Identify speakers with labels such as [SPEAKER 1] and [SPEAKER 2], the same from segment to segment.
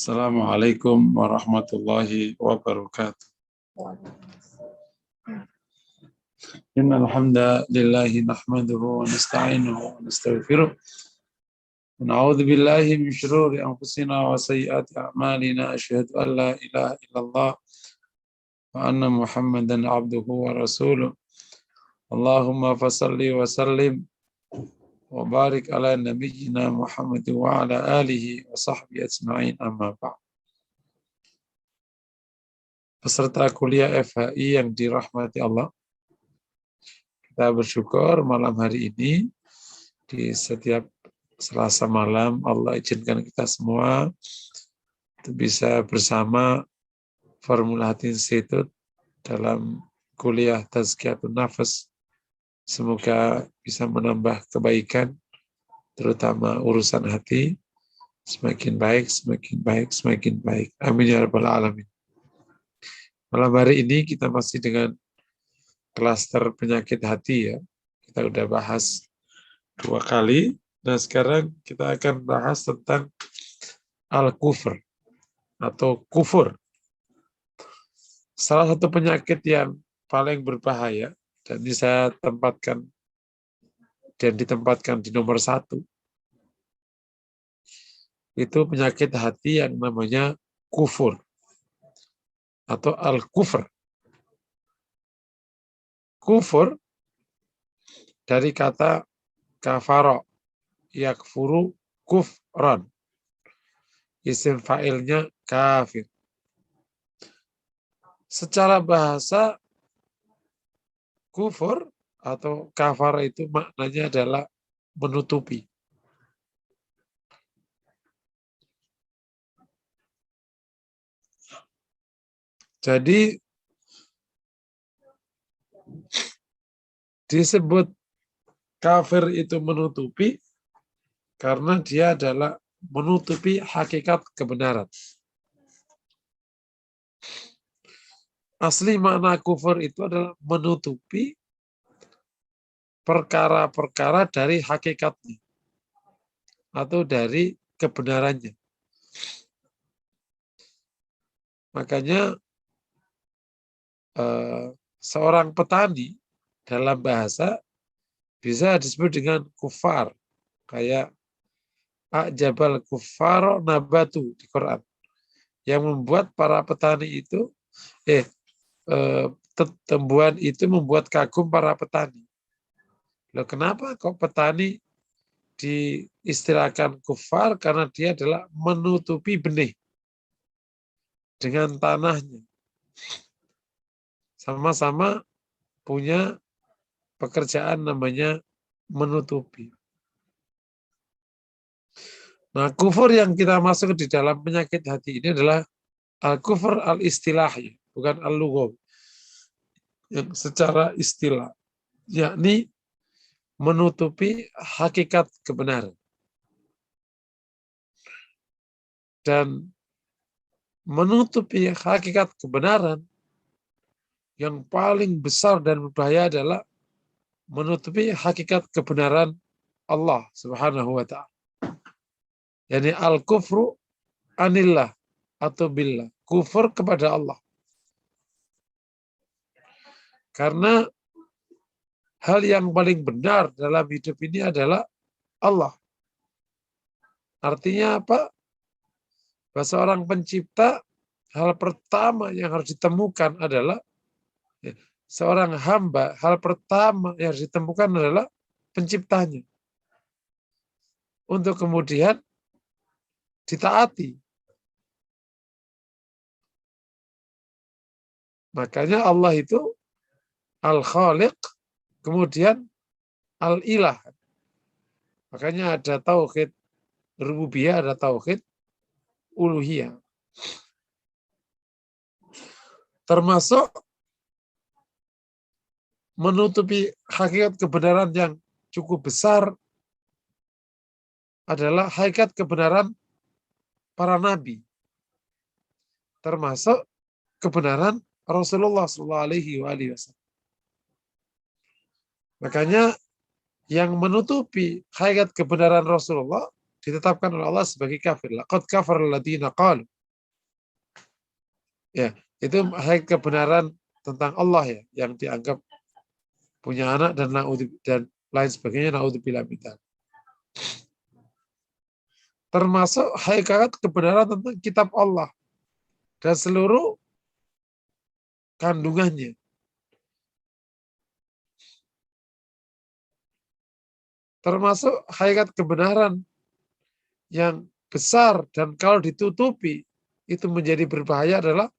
[SPEAKER 1] Assalamualaikum warahmatullahi wabarakatuh. Innal hamdalillahi nahmaduhu wa nasta'inuhu wa nastaghfiruh. Wa na'udzu billahi min shururi anfusina wa sayyiati a'malina. Asyhadu an la ilaha illallah wa anna Muhammadan abduhu wa rasuluh. Allahumma fassalli wa sallim wa barik ala nabiyyina Muhammad wa ala alihi wa sahbihi ajma'in, amma ba'd. Peserta kuliah FHI yang dirahmati Allah, kita bersyukur malam hari ini di setiap Selasa malam Allah izinkan kita semua bisa bersama Formula Hati Institute dalam kuliah Tazkiyatun Nafas. Semoga bisa menambah kebaikan, terutama urusan hati, semakin baik, semakin baik, semakin baik. Amin ya rabbal alamin. Malam hari ini kita masih dengan klaster penyakit hati ya. Kita udah bahas 2 kali. Nah sekarang kita akan bahas tentang al-kufr atau kufur. Salah satu penyakit yang paling berbahaya dan ini saya ditempatkan di nomor 1. Itu penyakit hati yang namanya kufur atau al-kufr. Kufur dari kata kafaro, yakfuru kufran. Isim fa'ilnya kafir. Secara bahasa, kufur atau kafara itu maknanya adalah menutupi. Jadi disebut kafir itu menutupi karena dia adalah menutupi hakikat kebenaran. Asli makna kufur itu adalah menutupi perkara-perkara dari hakikatnya atau dari kebenarannya. Makanya seorang petani dalam bahasa bisa disebut dengan kufar. Kayak a'jabal kuffaro nabatu di Quran. Yang membuat para petani itu, tumbuhan itu membuat kagum para petani. Loh, kenapa kok petani diistilahkan kufar? Karena dia adalah menutupi benih dengan tanahnya. Sama-sama punya pekerjaan namanya menutupi. Nah, kufur yang kita masuk di dalam penyakit hati ini adalah al-kufur al-istilahi, bukan al-lughawi. Yang secara istilah, yakni menutupi hakikat kebenaran. Dan menutupi hakikat kebenaran yang paling besar dan berbahaya adalah menutupi hakikat kebenaran Allah Subhanahu wa ta'ala. Yani al-kufru anillah atau billah. Kufur kepada Allah. Karena hal yang paling benar dalam hidup ini adalah Allah. Artinya apa? Bahwa seorang pencipta, hal pertama yang harus ditemukan adalah seorang hamba, hal pertama yang harus ditemukan adalah penciptanya. Untuk kemudian ditaati. Makanya Allah itu al-khaliq, kemudian al-ilah. Makanya ada tauhid rububiyah, ada tauhid uluhiyah. Termasuk menutupi hakikat kebenaran yang cukup besar adalah hakikat kebenaran para nabi. Termasuk kebenaran Rasulullah SAW. Makanya yang menutupi hakikat kebenaran Rasulullah ditetapkan oleh Allah sebagai kafir. Laqad kafara alladziina qalu. Ya, itu kebenaran tentang Allah ya, yang dianggap punya anak dan lain sebagainya. Naudzubillah min dzalik. Termasuk hakikat kebenaran tentang kitab Allah dan seluruh kandungannya. Termasuk hakikat kebenaran yang besar dan kalau ditutupi itu menjadi berbahaya adalah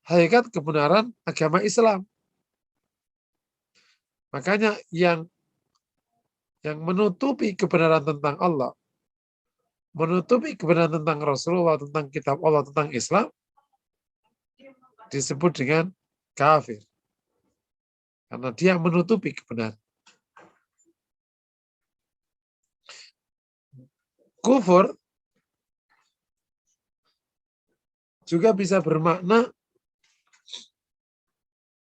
[SPEAKER 1] hakikat kebenaran agama Islam. Makanya yang menutupi kebenaran tentang Allah, menutupi kebenaran tentang Rasulullah, tentang kitab Allah, tentang Islam, disebut dengan kafir. Karena dia menutupi kebenaran. Kufur juga bisa bermakna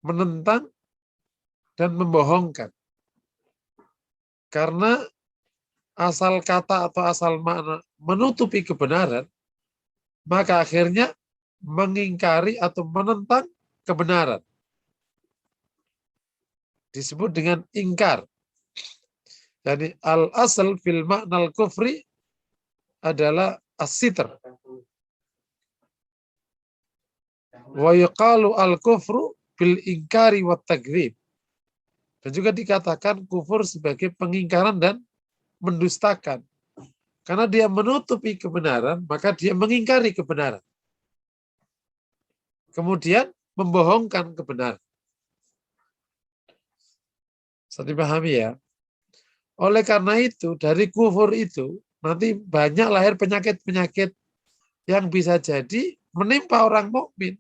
[SPEAKER 1] menentang dan membohongkan. Karena asal kata atau asal makna menutupi kebenaran, maka akhirnya mengingkari atau menentang kebenaran. Disebut dengan ingkar. Jadi al-asal fil ma'nal kufri adalah as-sitr. Wa yuqalu al-kufru bil ingkari wat takdzib. Dan juga dikatakan kufur sebagai pengingkaran dan mendustakan. Karena dia menutupi kebenaran, maka dia mengingkari kebenaran. Kemudian membohongkan kebenaran. Bisa dipahami ya? Oleh karena itu, dari kufur itu, nanti banyak lahir penyakit-penyakit yang bisa jadi menimpa orang mukmin.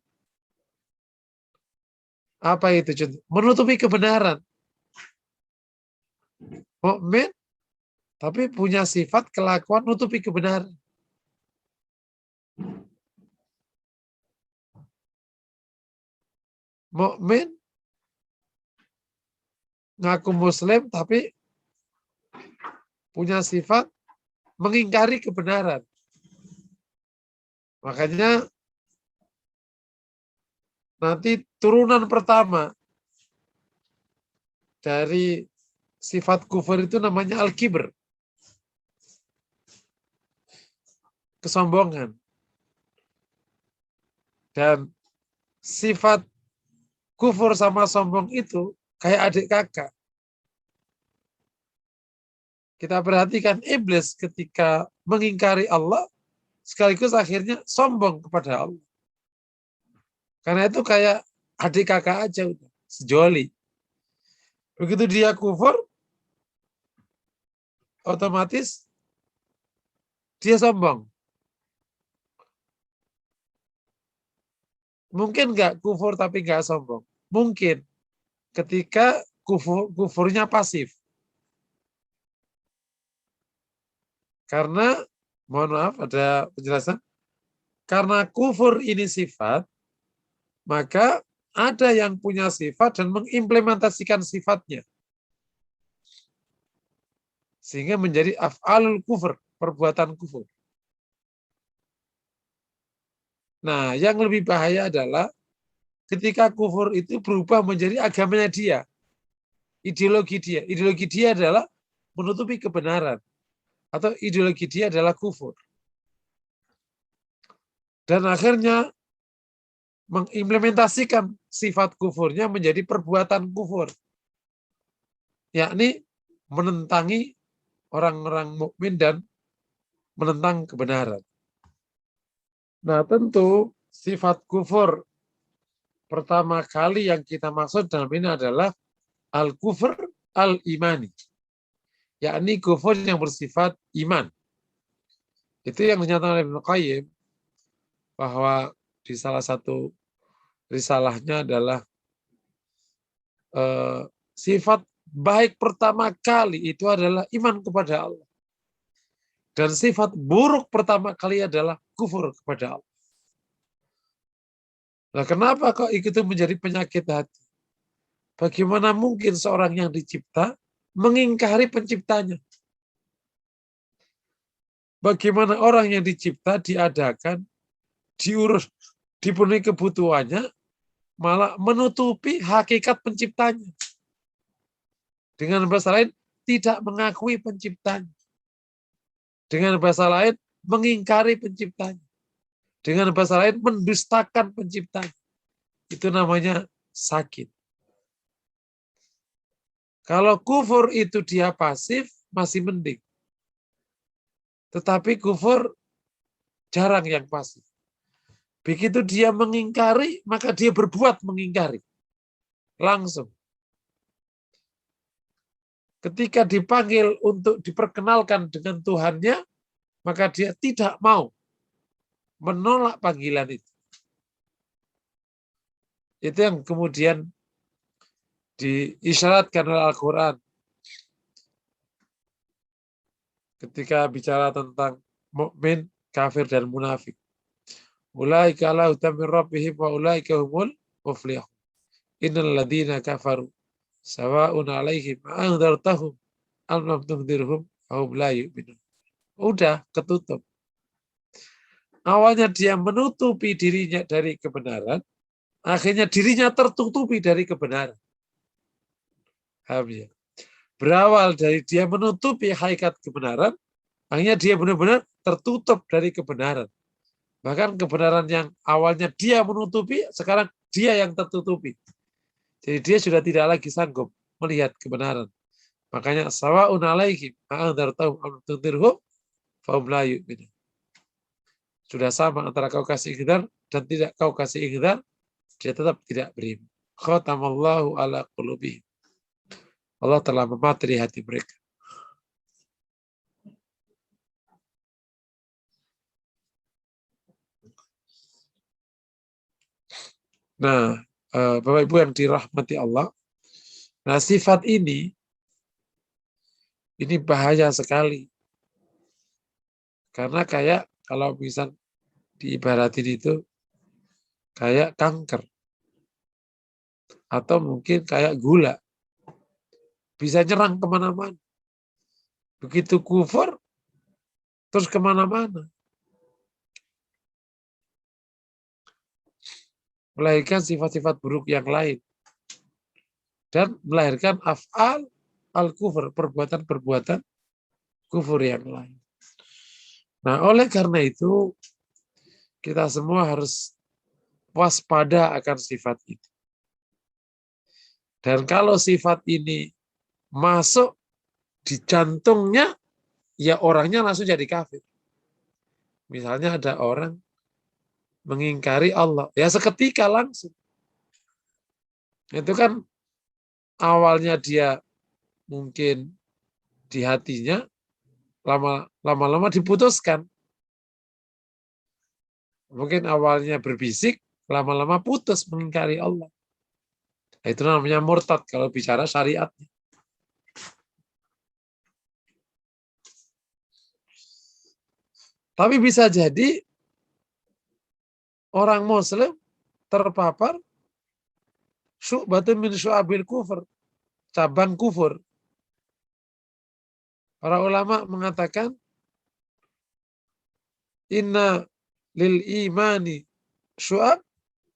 [SPEAKER 1] Apa itu? Menutupi kebenaran. Mukmin, tapi punya sifat kelakuan menutupi kebenaran. Mukmin ngaku muslim, tapi punya sifat mengingkari kebenaran. Makanya nanti turunan pertama dari sifat kufur itu namanya al-kibr. Kesombongan. Dan sifat kufur sama sombong itu kayak adik kakak. Kita perhatikan iblis ketika mengingkari Allah, sekaligus akhirnya sombong kepada Allah. Karena itu kayak adik kakak aja udah, sejoli. Begitu dia kufur, otomatis dia sombong. Mungkin nggak kufur tapi nggak sombong? Mungkin ketika kufurnya pasif. Karena, mohon maaf ada penjelasan, karena kufur ini sifat, maka ada yang punya sifat dan mengimplementasikan sifatnya. Sehingga menjadi af'alul kufur, perbuatan kufur. Nah, yang lebih bahaya adalah ketika kufur itu berubah menjadi agamanya dia. Ideologi dia. Ideologi dia adalah menutupi kebenaran. Atau ideologi dia adalah kufur. Dan akhirnya mengimplementasikan sifat kufurnya menjadi perbuatan kufur. Yakni menentangi orang-orang mukmin dan menentang kebenaran. Nah, tentu sifat kufur pertama kali yang kita maksud dalam ini adalah al-kufur al-imani. Yakni kufur yang bersifat iman. Itu yang dinyatakan oleh Ibnu Qayyim bahwa di salah satu risalahnya adalah sifat baik pertama kali itu adalah iman kepada Allah. Dan sifat buruk pertama kali adalah kufur kepada Allah. Nah, kenapa kok itu menjadi penyakit hati? Bagaimana mungkin seorang yang dicipta mengingkari penciptanya? Bagaimana orang yang dicipta, diadakan, diurus, dipenuhi kebutuhannya, malah menutupi hakikat penciptanya. Dengan bahasa lain, tidak mengakui penciptanya. Dengan bahasa lain, mengingkari penciptanya. Dengan bahasa lain, mendustakan penciptanya. Itu namanya sakit. Kalau kufur itu dia pasif, masih mending. Tetapi kufur jarang yang pasif. Begitu dia mengingkari, maka dia berbuat mengingkari. Langsung. Ketika dipanggil untuk diperkenalkan dengan Tuhannya, maka dia tidak mau menolak panggilan itu. Itu yang kemudian diisyaratkan oleh Al-Quran. Ketika bicara tentang mukmin, kafir, dan munafik. Ulaika ala hudan min rabbihim wa ulaika humul muflihun. Innal ladzina kafaru sawa'un 'alaihim a'andzartahum am lam tundzirhum fahum la yu'minun. Udah ketutup. Awalnya dia menutupi dirinya dari kebenaran, akhirnya dirinya tertutupi dari kebenaran. Paham ya? Berawal dari dia menutupi hakikat kebenaran, akhirnya dia benar-benar tertutup dari kebenaran. Bahkan kebenaran yang awalnya dia menutupi, sekarang dia yang tertutupi. Jadi dia sudah tidak lagi sanggup melihat kebenaran. Makanya sawa'un 'alaihim a'andzartahum am tundzirhum fahum la yu'minun. Sudah sama antara kau kasih ikhtar dan tidak kau kasih ikhtar, dia tetap tidak beriman. Khatamallahu ala qulubihim. Allah telah memateri hati mereka. Nah, Bapak Ibu yang dirahmati Allah, nah sifat ini bahaya sekali. Karena kayak kalau misal diibaratin itu kayak kanker. Atau mungkin kayak gula. Bisa nyerang kemana-mana. Begitu kufur, terus kemana-mana. Melahirkan sifat-sifat buruk yang lain. Dan melahirkan af'al al-kufur, perbuatan-perbuatan kufur yang lain. Nah, oleh karena itu, kita semua harus waspada akan sifat itu. Dan kalau sifat ini masuk di jantungnya, ya orangnya langsung jadi kafir. Misalnya ada orang mengingkari Allah, ya seketika langsung. Itu kan awalnya dia mungkin di hatinya, lama-lama diputuskan. Mungkin awalnya berbisik, lama-lama putus mengingkari Allah. Itu namanya murtad kalau bicara syariatnya. Tapi bisa jadi orang Muslim terpapar syu'batun min syu'abil kufur, cabang kufur. Para ulama mengatakan inna lil imani syu'ab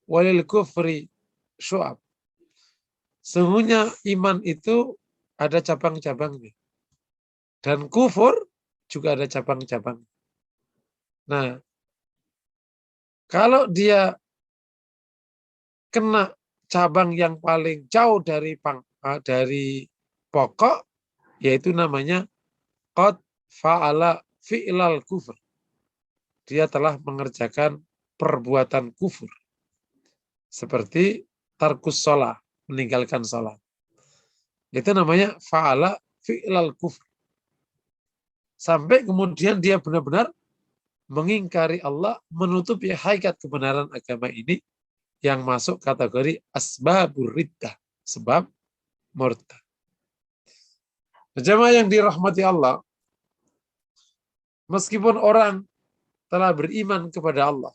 [SPEAKER 1] walil kufri syu'ab. Sesungguhnya iman itu ada cabang-cabangnya. Dan kufur juga ada cabang-cabang. Nah, kalau dia kena cabang yang paling jauh dari pokok, yaitu namanya qad fa'ala fi'lal kufur. Dia telah mengerjakan perbuatan kufur. Seperti tarkus sholah, meninggalkan sholat. Itu namanya fa'ala fi'lal kufur. Sampai kemudian dia benar-benar mengingkari Allah, menutupi hakikat kebenaran agama ini yang masuk kategori asbabur riddah, sebab murtad. Jemaah yang dirahmati Allah, meskipun orang telah beriman kepada Allah,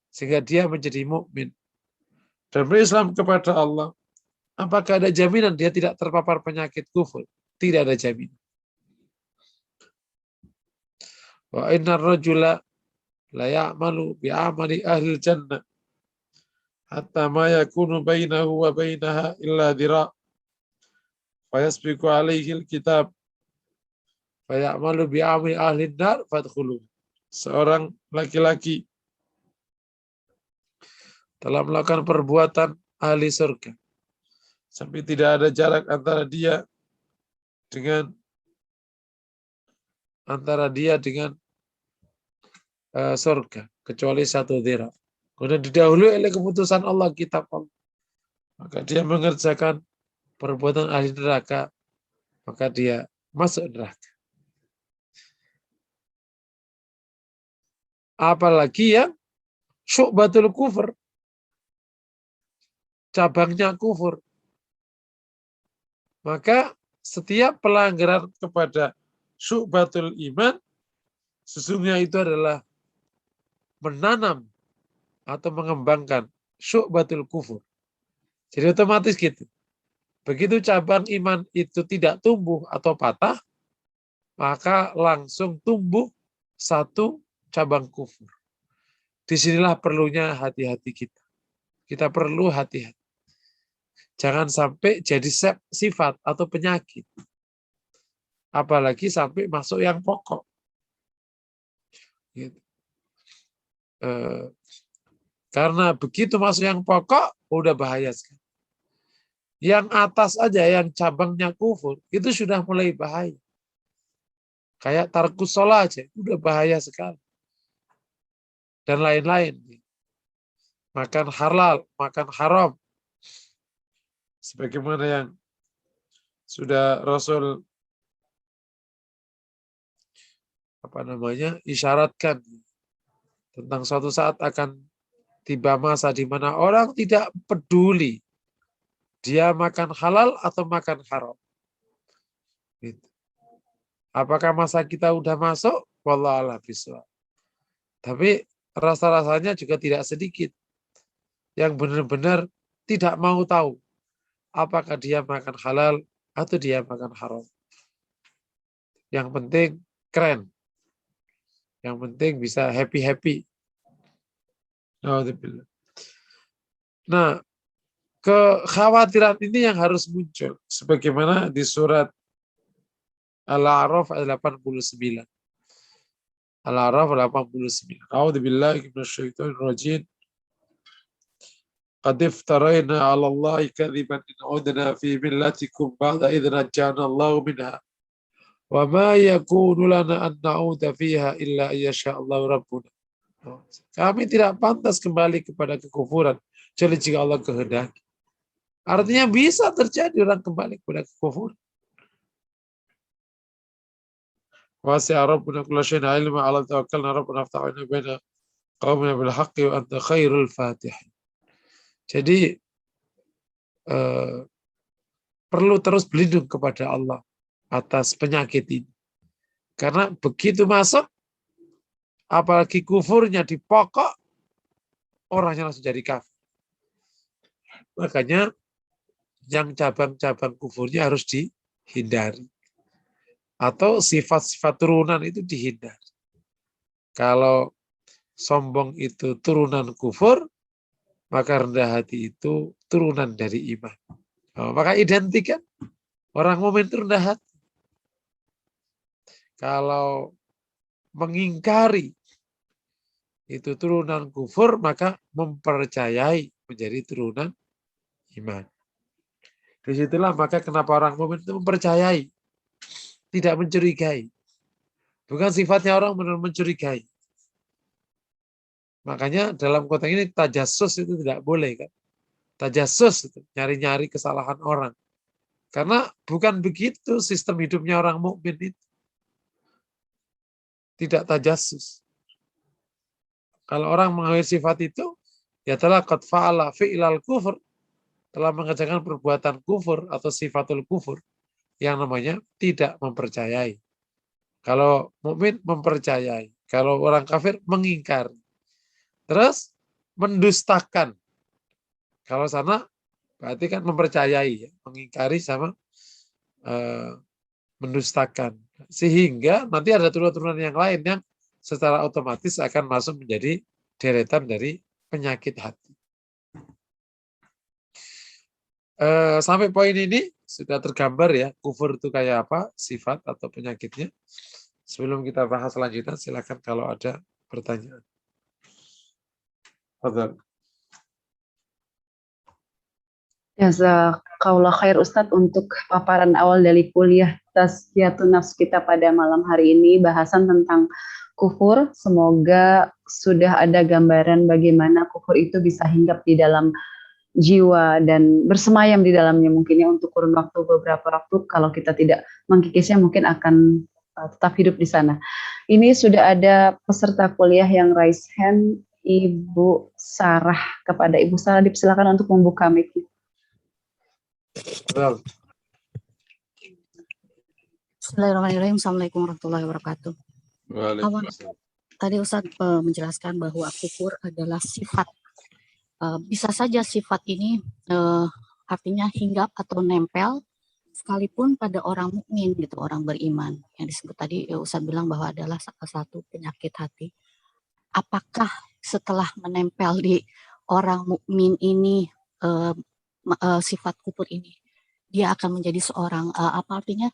[SPEAKER 1] sehingga dia menjadi mukmin dan berislam kepada Allah, apakah ada jaminan dia tidak terpapar penyakit kufur? Tidak ada jaminan. Wa innar rajula la ya'malu bi amali ahli jannah hatta ma yakunu bainahu wa bainaha illa dhira' fa yasbiqu alaihi alkitab fa ya'malu bi amali ahli nar fadkhulu. Seorang laki-laki telah melakukan perbuatan ahli surga sampai tidak ada jarak antara dia dengan surga kecuali satu dhira. Kemudian didahului oleh keputusan Allah, kitab Allah. Maka dia mengerjakan perbuatan ahli neraka, maka dia masuk neraka. Apalagi yang syu'batul kufur, cabangnya kufur. Maka setiap pelanggaran kepada syu'batul iman, sesungguhnya itu adalah menanam atau mengembangkan syu'batul kufur. Jadi otomatis gitu. Begitu cabang iman itu tidak tumbuh atau patah, maka langsung tumbuh satu cabang kufur. Disinilah perlunya hati-hati kita. Kita perlu hati-hati. Jangan sampai jadi sifat atau penyakit. Apalagi sampai masuk yang pokok. Gitu. Karena begitu masuk yang pokok, udah bahaya sekali. Yang atas aja, yang cabangnya kufur, itu sudah mulai bahaya. Kayak tarkus sholat aja, udah bahaya sekali. Dan lain-lain. Makan halal, makan haram. Sebagaimana yang sudah Rasul isyaratkan tentang suatu saat akan tiba masa di mana orang tidak peduli dia makan halal atau makan haram. Gitu. Apakah masa kita udah masuk? Wallahu a'lam bishawab. Tapi rasa-rasanya juga tidak sedikit yang benar-benar tidak mau tahu apakah dia makan halal atau dia makan haram. Yang penting keren. Yang penting bisa happy-happy. Nah, kekhawatiran ini yang harus muncul. Sebagaimana di surat Al-A'raf ayat 89. Al-A'raf 89. A'udzubillahi minasyaitonir rajim. Qad iftarayna 'ala Allahi kadziban in 'udna fi millatikum ba'da idh najjana Allahu minha. Wa ma yakunu lana an na'uda fiha illa ayyasha Allahu rabbuna. Kami tidak pantas kembali kepada kekufuran kecuali jika Allah kehendaki. Artinya bisa terjadi orang kembali kepada kekufuran. Wasi'a rabbuna kulla syai'in 'ilma 'ala tawakkalna rabbuna aftahna baina qaumina bil haqqi wa anta khairul fatihin. Jadi perlu terus berlindung kepada Allah atas penyakit ini. Karena begitu masuk, apalagi kufurnya di pokok, orangnya langsung jadi kafir. Makanya yang cabang-cabang kufurnya harus dihindari. Atau sifat-sifat turunan itu dihindari. Kalau sombong itu turunan kufur, maka rendah hati itu turunan dari iman. Maka identik kan? Orang mukmin itu rendah hati. Kalau mengingkari itu turunan kufur, maka mempercayai menjadi turunan iman. Disitulah maka kenapa orang mukmin itu mempercayai, tidak mencurigai. Bukan sifatnya orang mencurigai. Makanya dalam konteks ini tajassus itu tidak boleh kan. Tajassus itu nyari-nyari kesalahan orang. Karena bukan begitu sistem hidupnya orang mukmin itu. Tidak tajassus. Kalau orang mengambil sifat itu, ya telah qad fa'ala fi'lal kufur, telah mengerjakan perbuatan kufur atau sifatul kufur yang namanya tidak mempercayai. Kalau mukmin mempercayai, kalau orang kafir mengingkari. Terus mendustakan. Kalau sana berarti kan mempercayai, ya, mengingkari sama mendustakan. Sehingga nanti ada turunan-turunan yang lain yang secara otomatis akan masuk menjadi deretan dari penyakit hati. Sampai poin ini sudah tergambar ya, kufur itu kayak apa, sifat atau penyakitnya. Sebelum kita bahas selanjutnya, silakan kalau ada pertanyaan. Fadhal.
[SPEAKER 2] Jazakallah khair Ustadz untuk paparan awal dari kuliah Tazkiyatun Nafs kita pada malam hari ini, bahasan tentang kufur. Semoga sudah ada gambaran bagaimana kufur itu bisa hinggap di dalam jiwa dan bersemayam di dalamnya, mungkin ya untuk kurun waktu beberapa waktu. Kalau kita tidak mengkikisnya mungkin akan tetap hidup di sana. Ini sudah ada peserta kuliah yang raise hand, Ibu Sarah. Kepada Ibu Sarah dipersilakan untuk membuka mic-nya.
[SPEAKER 3] Bismillahirrahmanirrahim. Assalamualaikum warahmatullahi wabarakatuh. Tadi Ustadz menjelaskan bahwa kufur adalah sifat. Bisa saja sifat ini artinya hinggap atau nempel sekalipun pada orang mukmin gitu, orang beriman. Yang disebut tadi Ustadz bilang bahwa adalah salah satu penyakit hati. Apakah setelah menempel di orang mukmin ini sifat kufur ini, dia akan menjadi seorang apa artinya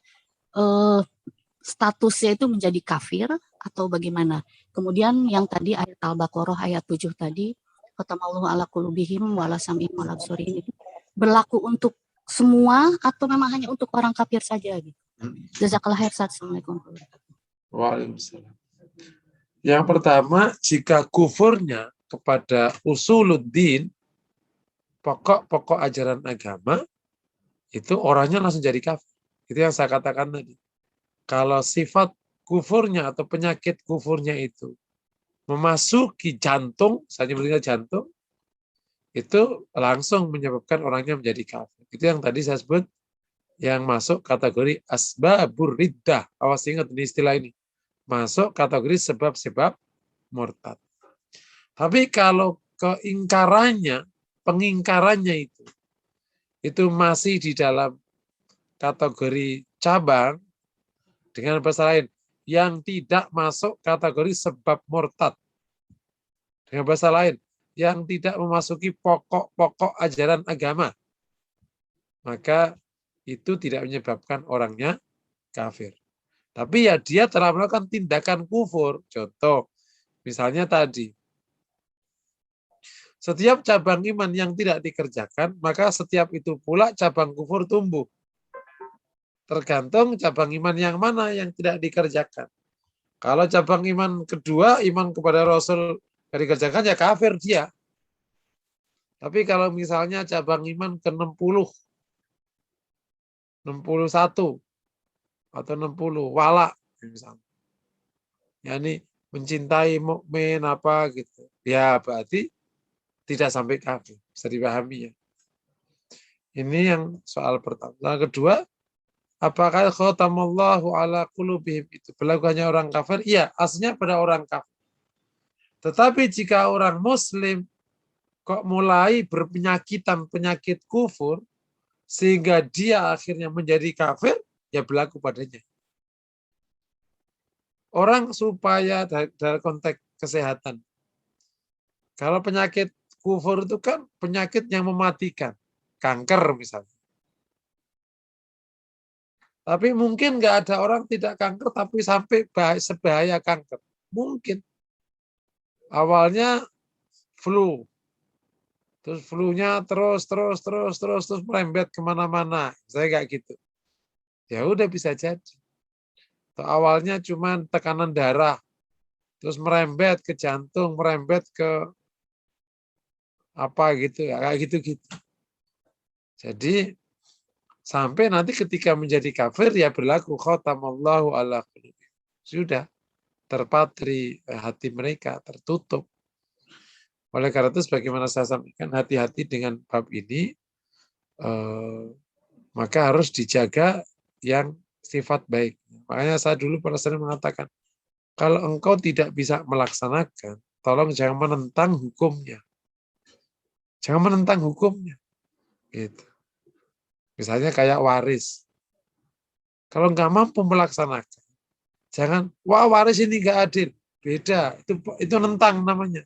[SPEAKER 3] statusnya itu menjadi kafir atau bagaimana? Kemudian yang tadi ayat Al-Baqarah ayat 7 tadi, khatamallahu ala qulubihim wala sam'ihim wala absarihim, itu berlaku untuk semua atau memang hanya untuk orang kafir saja gitu? Jazakallah khair. Assalamualaikum warahmatullahi wabarakatuh.
[SPEAKER 1] Waalaikumsalam. Yang pertama, jika kufurnya kepada usuluddin, pokok-pokok ajaran agama, itu orangnya langsung jadi kafir. Itu yang saya katakan tadi. Kalau sifat kufurnya atau penyakit kufurnya itu memasuki jantung, saya nyebutnya jantung, itu langsung menyebabkan orangnya menjadi kafir. Itu yang tadi saya sebut, yang masuk kategori asbabur riddah. Awas ingat ini istilah ini. Masuk kategori sebab-sebab murtad. Tapi kalau keingkarannya, pengingkarannya itu masih di dalam kategori cabang, dengan bahasa lain, yang tidak masuk kategori sebab murtad. Dengan bahasa lain, yang tidak memasuki pokok-pokok ajaran agama, maka itu tidak menyebabkan orangnya kafir. Tapi ya dia telah melakukan tindakan kufur. Contoh, misalnya tadi, setiap cabang iman yang tidak dikerjakan, maka setiap itu pula cabang kufur tumbuh. Tergantung cabang iman yang mana yang tidak dikerjakan. Kalau cabang iman kedua, iman kepada Rasul tidak dikerjakan, ya kafir dia. Tapi kalau misalnya cabang iman ke-60, 61, atau 60, wala, misalnya. Ya ini mencintai mukmin apa gitu. Ya berarti tidak sampai kafir. Bisa dipahami ya. Ini yang soal pertama. Yang kedua, apakah khatamallahu ala qulubihim itu berlaku hanya orang kafir? Iya, aslinya pada orang kafir. Tetapi jika orang muslim kok mulai berpenyakitan penyakit kufur sehingga dia akhirnya menjadi kafir, ya berlaku padanya. Orang supaya dalam konteks kesehatan. Kalau penyakit kufur itu kan penyakit yang mematikan. Kanker misalnya. Tapi mungkin nggak ada orang tidak kanker tapi sampai sebahaya kanker. Mungkin. Awalnya flu. Terus flu-nya terus merembet kemana-mana. Saya kayak gitu. Ya udah bisa jadi. Atau awalnya cuma tekanan darah. Terus merembet ke jantung, merembet ke apa gitu ya, kayak gitu-gitu. Jadi sampai nanti ketika menjadi kafir ya berlaku khatamallahu ala qulubihim. Sudah terpatri hati mereka, tertutup. Oleh karena itu sebagaimana saya sampaikan, hati-hati dengan bab ini, maka harus dijaga yang sifat baik. Makanya saya dulu pada sering mengatakan, kalau engkau tidak bisa melaksanakan, tolong jangan menentang hukumnya. Jangan menentang hukumnya. Gitu. Misalnya kayak waris. Kalau nggak mampu melaksanakan, jangan, wah waris ini nggak adil. Beda, itu nentang namanya.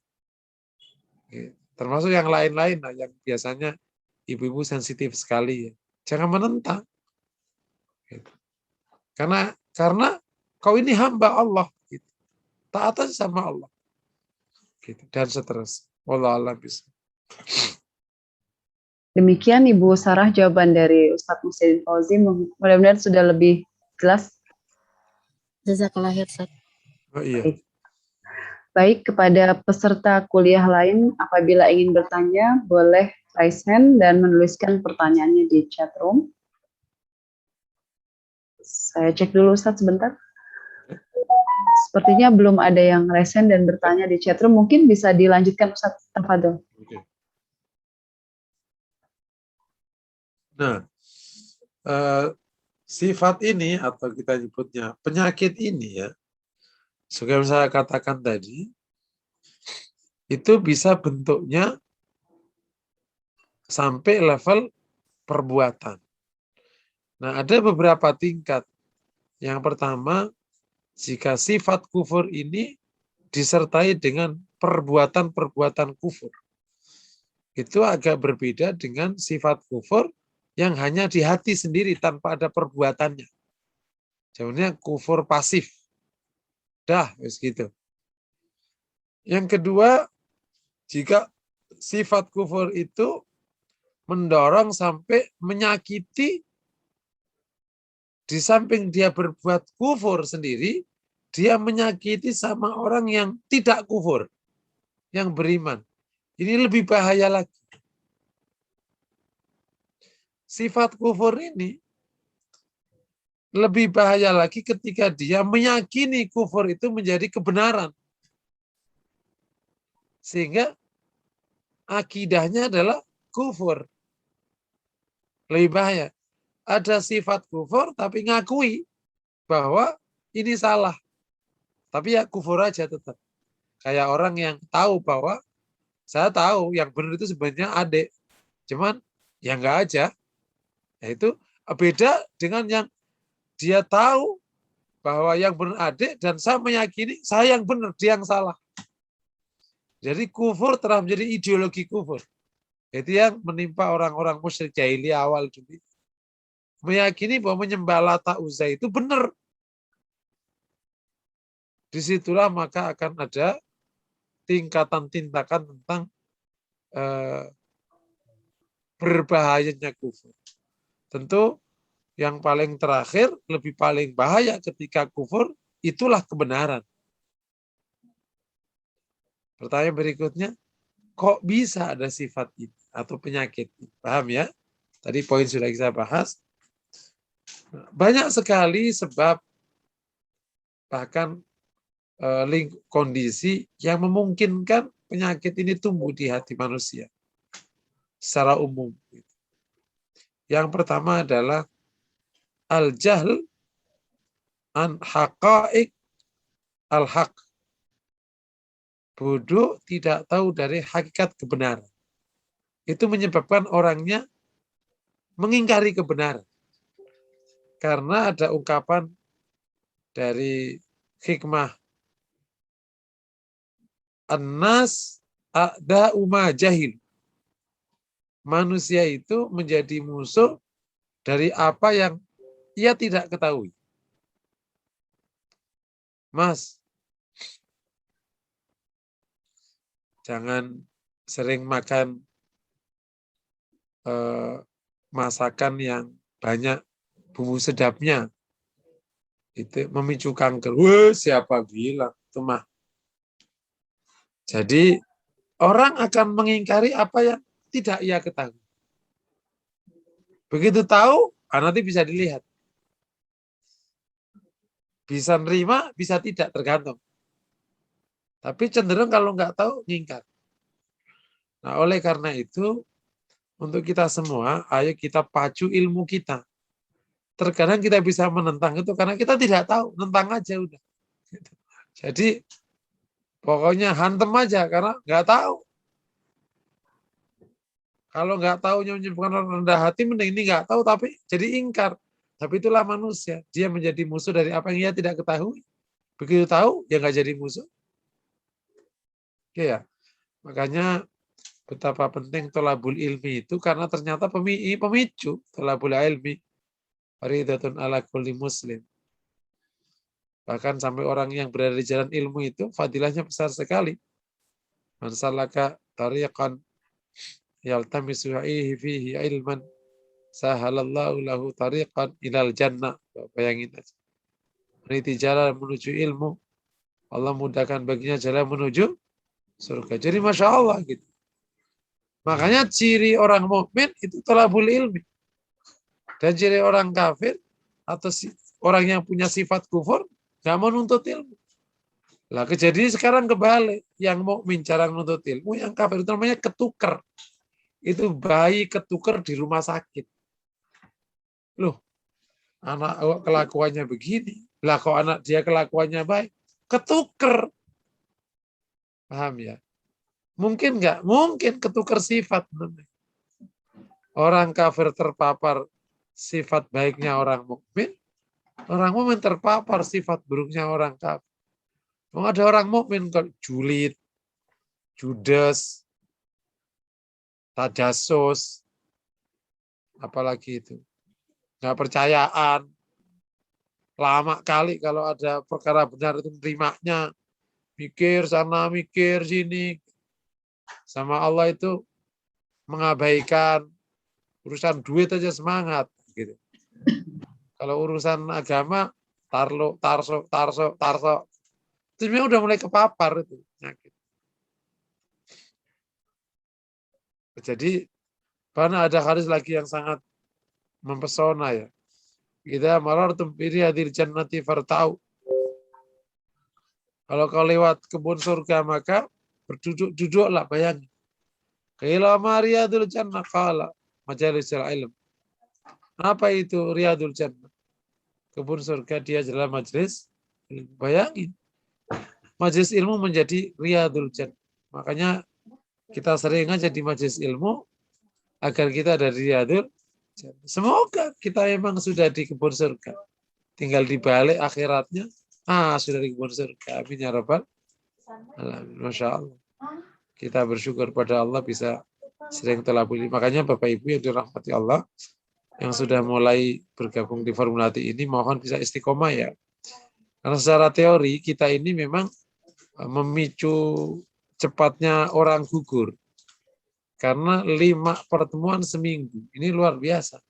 [SPEAKER 1] Termasuk yang lain-lain lah, yang biasanya ibu-ibu sensitif sekali. Ya. Jangan menentang. Karena kau ini hamba Allah. Gitu. Taat aja sama Allah. Gitu. Dan seterusnya. Wallahu a'lam bishawab.
[SPEAKER 2] Demikian Ibu Sarah jawaban dari Ustadz Muhsin Fauzi. Mudah-mudahan sudah lebih jelas.
[SPEAKER 3] Jazakallah khair, Ustaz.
[SPEAKER 1] Oh iya.
[SPEAKER 2] Baik, kepada peserta kuliah lain, apabila ingin bertanya, boleh raise hand dan menuliskan pertanyaannya di chat room. Saya cek dulu Ustadz sebentar. Sepertinya belum ada yang raise hand dan bertanya di chat room. Mungkin bisa dilanjutkan Ustadz. Tafadhol.
[SPEAKER 1] Oke. Nah, sifat ini atau kita nyebutnya penyakit ini ya, seperti yang saya katakan tadi, itu bisa bentuknya sampai level perbuatan. Nah, ada beberapa tingkat. Yang pertama, jika sifat kufur ini disertai dengan perbuatan-perbuatan kufur. Itu agak berbeda dengan sifat kufur yang hanya di hati sendiri tanpa ada perbuatannya. Sebenarnya kufur pasif. Dah, gitu. Yang kedua, jika sifat kufur itu mendorong sampai menyakiti, di samping dia berbuat kufur sendiri, dia menyakiti sama orang yang tidak kufur, yang beriman. Ini lebih bahaya lagi. Sifat kufur ini lebih bahaya lagi ketika dia meyakini kufur itu menjadi kebenaran. Sehingga akidahnya adalah kufur. Lebih bahaya. Ada sifat kufur tapi ngakui bahwa ini salah. Tapi ya kufur aja tetap. Kayak orang yang tahu bahwa saya tahu yang benar itu sebenarnya adik. Cuman ya enggak aja. Nah, itu beda dengan yang dia tahu bahwa yang benar adik dan saya meyakini saya yang benar, dia yang salah. Jadi kufur telah menjadi ideologi kufur. Itu yang menimpa orang-orang musyrik jahiliyah awal dulu. Meyakini bahwa menyembah Lata Uzza itu benar. Disitulah maka akan ada tingkatan-tindakan tentang berbahayanya kufur. Tentu yang paling terakhir, lebih paling bahaya ketika kufur, itulah kebenaran. Pertanyaan berikutnya, kok bisa ada sifat ini atau penyakit ini? Paham ya? Tadi poin sudah kita bahas. Banyak sekali sebab, bahkan kondisi yang memungkinkan penyakit ini tumbuh di hati manusia secara umum. Yang pertama adalah al-jahl an haqa'iq al-haq. Bodoh tidak tahu dari hakikat kebenaran. Itu menyebabkan orangnya mengingkari kebenaran. Karena ada ungkapan dari hikmah an-nas a'da'u ma jahil. Manusia itu menjadi musuh dari apa yang ia tidak ketahui. Mas, jangan sering makan masakan yang banyak bumbu sedapnya. Itu memicu kanker. Wah, siapa bilang? Itu mah. Jadi orang akan mengingkari apa yang tidak ia ketahui. Begitu tahu, nanti bisa dilihat. Bisa nerima, bisa tidak, tergantung. Tapi cenderung kalau nggak tahu, ngingkar. Nah, oleh karena itu, untuk kita semua, ayo kita pacu ilmu kita. Terkadang kita bisa menentang itu karena kita tidak tahu, nentang aja udah. Jadi, pokoknya hantem aja karena nggak tahu. Kalau nggak tahu menyebabkan orang rendah hati, mending ini nggak tahu tapi jadi ingkar. Tapi itulah manusia. Dia menjadi musuh dari apa yang ia tidak ketahui. Begitu tahu, ya nggak jadi musuh. Oke ya. Makanya betapa penting thalabul ilmi itu karena ternyata pemicu thalabul ilmi faridatun ala kulli muslim. Bahkan sampai orang yang berada di jalan ilmu itu fadilahnya besar sekali. Man salaka tariqan yaltamisu fihi ilman sahalallahu lahu tariqan ilal jannah. Bayangin aja. Meniti jalan menuju ilmu, Allah mudahkan baginya jalan menuju surga. Jadi Masya Allah gitu. Makanya ciri orang mukmin itu thalabul ilmi. Dan ciri orang kafir atau orang yang punya sifat kufur gak mau nuntut ilmu. Lah kejadian sekarang kebalik. Yang mukmin jarang nuntut ilmu, yang kafir itu namanya ketuker. Itu bayi ketuker di rumah sakit. Loh, anak kelakuannya begini. Lah kok anak dia kelakuannya baik? Ketuker. Paham ya? Mungkin nggak? Mungkin ketuker sifat. Orang kafir terpapar sifat baiknya orang mukmin. Orang mukmin terpapar sifat buruknya orang kafir. Ada orang mukmin kok julid, judes, tajasus, apalagi itu, nggak percayaan, lama kali kalau ada perkara benar itu nerimanya, mikir sana, mikir sini, sama Allah itu mengabaikan urusan duit aja semangat, gitu. Kalau urusan agama, tarso, itu udah mulai kepapar itu penyakit. Jadi karena ada hadis lagi yang sangat mempesona ya. Kita marartum bi riyadil jannati fartau. Kalau kau lewat kebun surga maka berduduk-duduklah, bayangin. Qila ma riyadul jannah qala majalisul ilm. Apa itu riyadul jannah? Kebun surga dia adalah majelis. Bayangin. Majelis ilmu menjadi riyadul jannah. Makanya kita sering aja di majelis ilmu agar kita ada di riyadul jannah. Semoga kita memang sudah di kebun surga. Tinggal dibalik akhiratnya. Sudah di kebun surga. Amin ya rabbal alamin. Masya Allah. Kita bersyukur pada Allah bisa sering thalabul ilmi. Makanya Bapak Ibu yang dirahmati Allah, yang sudah mulai bergabung di Formulati ini, mohon bisa istiqomah ya. Karena secara teori kita ini memang memicu cepatnya orang gugur. Karena 5 pertemuan seminggu. Ini luar biasa.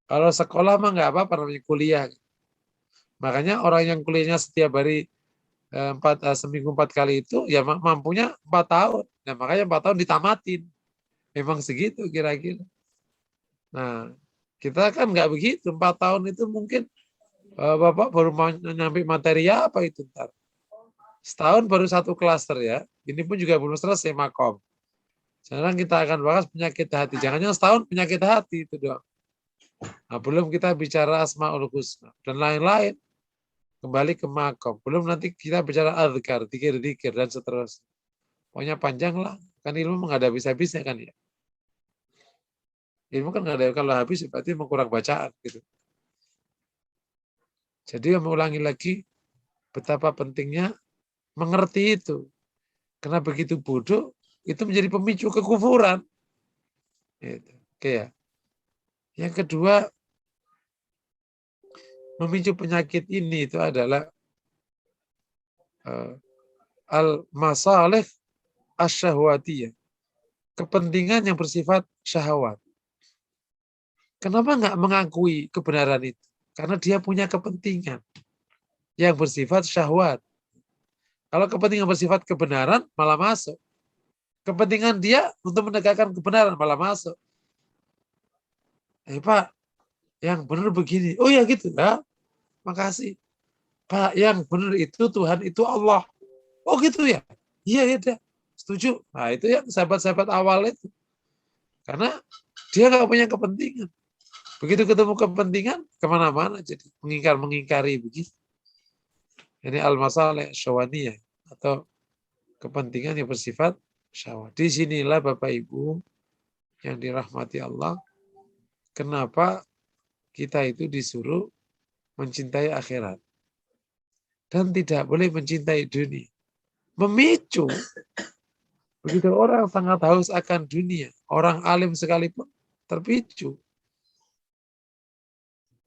[SPEAKER 1] Kalau sekolah mah nggak apa-apa, namanya kuliah. Makanya orang yang kuliahnya setiap hari seminggu 4 kali itu, ya mampunya 4 tahun. Nah, makanya 4 tahun ditamatin. Memang segitu kira-kira. Nah, kita kan nggak begitu. 4 tahun itu mungkin Bapak baru nyampe materi apa itu ntar. Setahun baru 1 klaster ya. Ini pun juga belum selesai makom. Sekarang kita akan bahas penyakit hati. Jangan setahun penyakit hati itu doang. Nah, belum kita bicara Asmaul Husna dan lain-lain. Kembali ke makom. Belum nanti kita bicara azkar, dzikir dan seterusnya. Pokoknya panjang lah. Kan ilmu nggak ada habis-habisnya kan ya. Ilmu kan nggak ada, kalau habis berarti kurang bacaan gitu. Jadi mengulangi lagi betapa pentingnya mengerti itu. Karena begitu bodoh, itu menjadi pemicu kekufuran. Gitu. Oke ya. Yang kedua, memicu penyakit ini itu adalah al-masalih asyahwatiyah. Kepentingan yang bersifat syahwat. Kenapa nggak mengakui kebenaran itu? Karena dia punya kepentingan yang bersifat syahwat. Kalau kepentingan bersifat kebenaran, malah masuk. Kepentingan dia untuk menegakkan kebenaran, malah masuk. Pak, yang benar begini. Oh ya gitu ya. Makasih. Pak, yang benar itu Tuhan itu Allah. Oh gitu ya. Iya ya, setuju. Nah itu yang sahabat-sahabat awal itu. Karena dia nggak punya kepentingan. Begitu ketemu kepentingan, kemana-mana jadi mengingkari begitu. Ini al-masalih syahwaniyah atau kepentingan yang bersifat syahwat. Di sinilah Bapak Ibu yang dirahmati Allah, kenapa kita itu disuruh mencintai akhirat dan tidak boleh mencintai dunia. memicu. Begitu orang sangat haus akan dunia, orang alim sekalipun terpicu.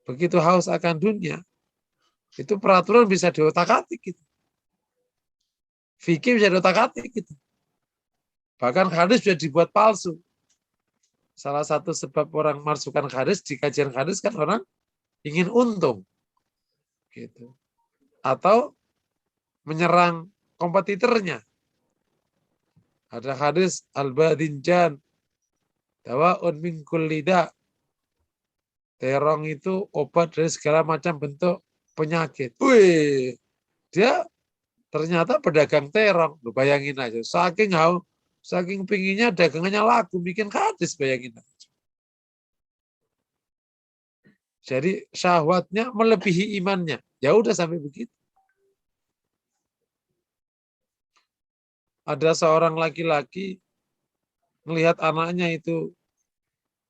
[SPEAKER 1] Begitu haus akan dunia, itu peraturan bisa diotak-atik gitu. Fikih bisa diotak-atik gitu. Bahkan hadis sudah dibuat palsu. Salah satu sebab orang masukkan hadis di kajian hadis kan orang ingin untung. Gitu. Atau menyerang kompetitornya. Ada hadis al-badinjan dawa'un min kulli da'. Terong itu obat dari segala macam bentuk penyakit. Wih, dia ternyata pedagang terong. Lu bayangin aja, saking pinginnya dagangannya laku, bikin hadis, bayangin aja. Jadi syahwatnya melebihi imannya. Ya udah sampai begitu. Ada seorang laki-laki melihat anaknya itu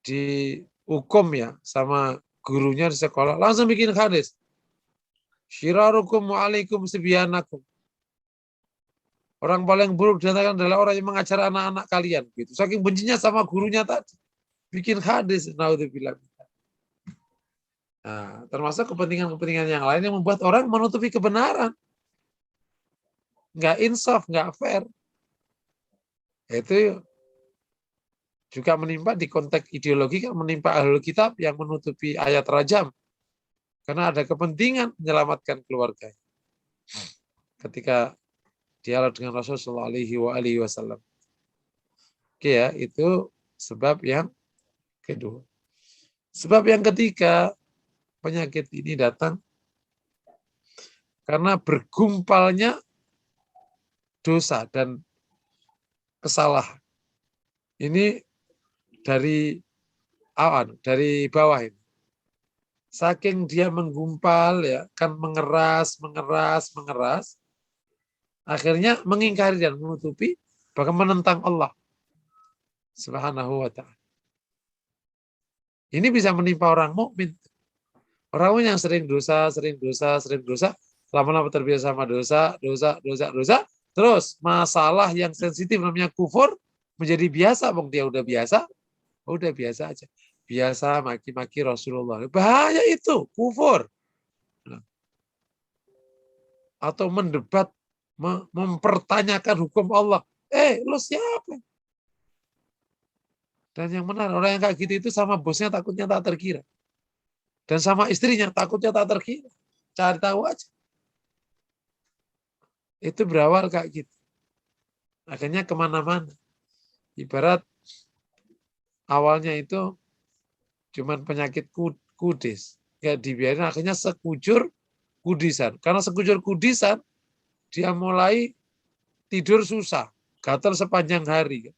[SPEAKER 1] dihukum ya sama gurunya di sekolah, langsung bikin hadis. Syirarukum wa'alaikum sibyanakum. Orang paling buruk adalah orang yang mengajar anak-anak kalian. Gitu. Saking bencinya sama gurunya tadi. Bikin hadis. Naudzubillah. Nah, termasuk kepentingan-kepentingan yang lain yang membuat orang menutupi kebenaran. Nggak insaf, nggak fair. Itu juga menimpa di konteks ideologi, kan menimpa ahlul kitab yang menutupi ayat rajam. Karena ada kepentingan menyelamatkan keluarga. Ketika dialog dengan Rasulullah SAW. Oke ya, itu sebab yang kedua. Sebab yang ketiga, penyakit ini datang karena bergumpalnya dosa dan kesalahan. Ini dari bawah ini. Saking dia menggumpal ya, kan mengeras, akhirnya mengingkari dan menutupi, bahkan menentang Allah Subhanahu wa ta'ala. Ini bisa menimpa orang mukmin. Orang yang sering dosa, lama-lama terbiasa sama dosa, terus masalah yang sensitif namanya kufur menjadi biasa, bang dia udah biasa aja. Biasa maki-maki Rasulullah. Bahaya itu, kufur. Atau mendebat, mempertanyakan hukum Allah. Lo siapa? Dan yang benar, orang yang kayak gitu itu sama bosnya takutnya tak terkira. Dan sama istrinya takutnya tak terkira. Cari tahu aja. Itu berawal kayak gitu. Akhirnya kemana-mana. Ibarat awalnya itu cuman penyakit kudis. Nggak dibiarin, akhirnya sekujur kudisan. Karena sekujur kudisan, dia mulai tidur susah. Gatal sepanjang hari.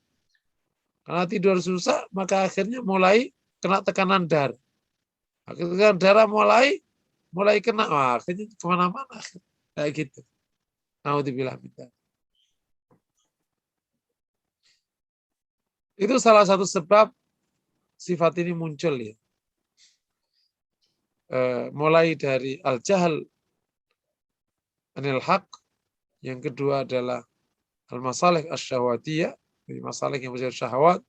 [SPEAKER 1] Karena tidur susah, maka akhirnya mulai kena tekanan darah. Akhirnya darah mulai kena, akhirnya kemana-mana. Kayak gitu. Naudzubillah. Itu salah satu sebab sifat ini muncul ya. Mulai dari al-jahal anil haq, yang kedua adalah al-masalih asy-syahwatiyah, masalah yang bersifat syahwat.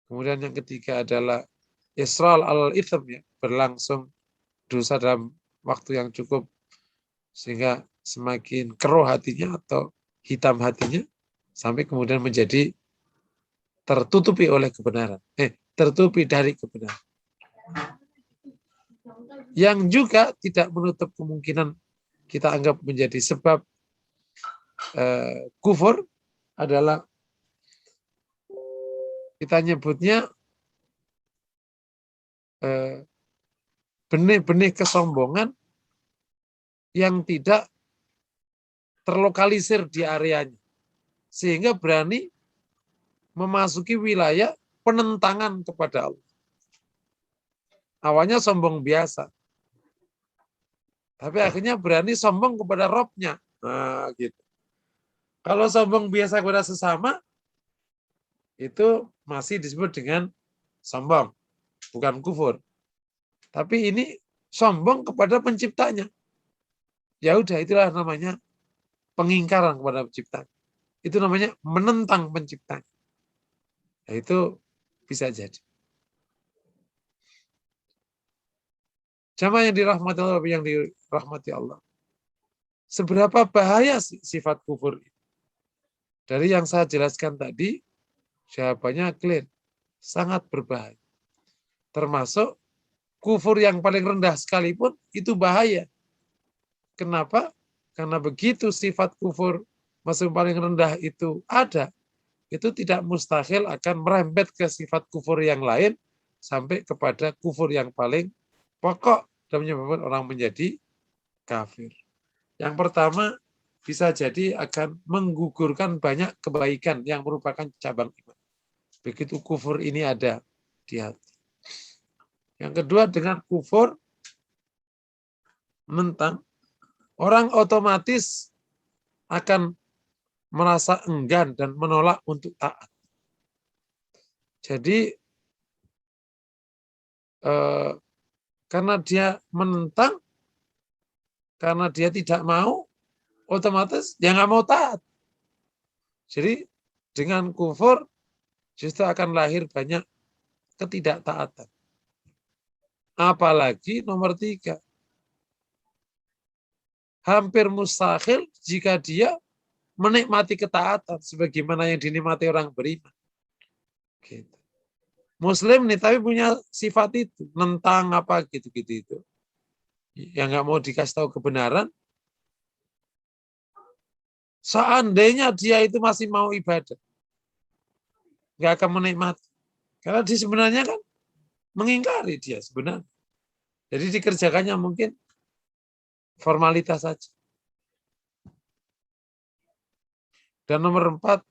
[SPEAKER 1] Kemudian yang ketiga adalah isral al-itham, ya, berlangsung dosa dalam waktu yang cukup sehingga semakin keruh hatinya atau hitam hatinya sampai kemudian menjadi tertutupi oleh kebenaran. Tertutupi dari kebenaran. Yang juga tidak menutup kemungkinan kita anggap menjadi sebab kufur adalah kita nyebutnya benih-benih kesombongan yang tidak terlokalisir di areanya, sehingga berani memasuki wilayah penentangan kepada Allah. Awalnya sombong biasa, tapi akhirnya berani sombong kepada Robnya. Nah, gitu. Kalau sombong biasa kepada sesama, itu masih disebut dengan sombong, bukan kufur. Tapi ini sombong kepada penciptanya. Ya udah, itulah namanya pengingkaran kepada pencipta. Itu namanya menentang pencipta. Nah, itu bisa jadi. Jamaah yang dirahmati Allah, yang dirahmati Allah. Seberapa bahaya sifat kufur ini? Dari yang saya jelaskan tadi, jawabannya clear. Sangat berbahaya. Termasuk kufur yang paling rendah sekalipun, itu bahaya. Kenapa? Karena begitu sifat kufur masuk paling rendah itu ada, itu tidak mustahil akan merembet ke sifat kufur yang lain, sampai kepada kufur yang paling pokok dan menyebabkan orang menjadi kafir. Yang pertama, bisa jadi akan menggugurkan banyak kebaikan yang merupakan cabang iman. Begitu kufur ini ada di hati. Yang kedua, dengan kufur menentang, orang otomatis akan merasa enggan dan menolak untuk taat. Jadi karena dia menentang, karena dia tidak mau, otomatis dia nggak mau taat. Jadi dengan kufur justru akan lahir banyak ketidaktaatan. Apalagi nomor 3, hampir mustahil jika dia menikmati ketaatan sebagaimana yang dinikmati orang beriman. Gitu. Muslim nih, tapi punya sifat itu, nentang apa gitu-gitu itu. Yang nggak mau dikasih tahu kebenaran, seandainya dia itu masih mau ibadah, nggak akan menikmati. Karena dia sebenarnya kan mengingkari dia sebenarnya. Jadi dikerjakannya mungkin formalitas saja. Dan nomor 4,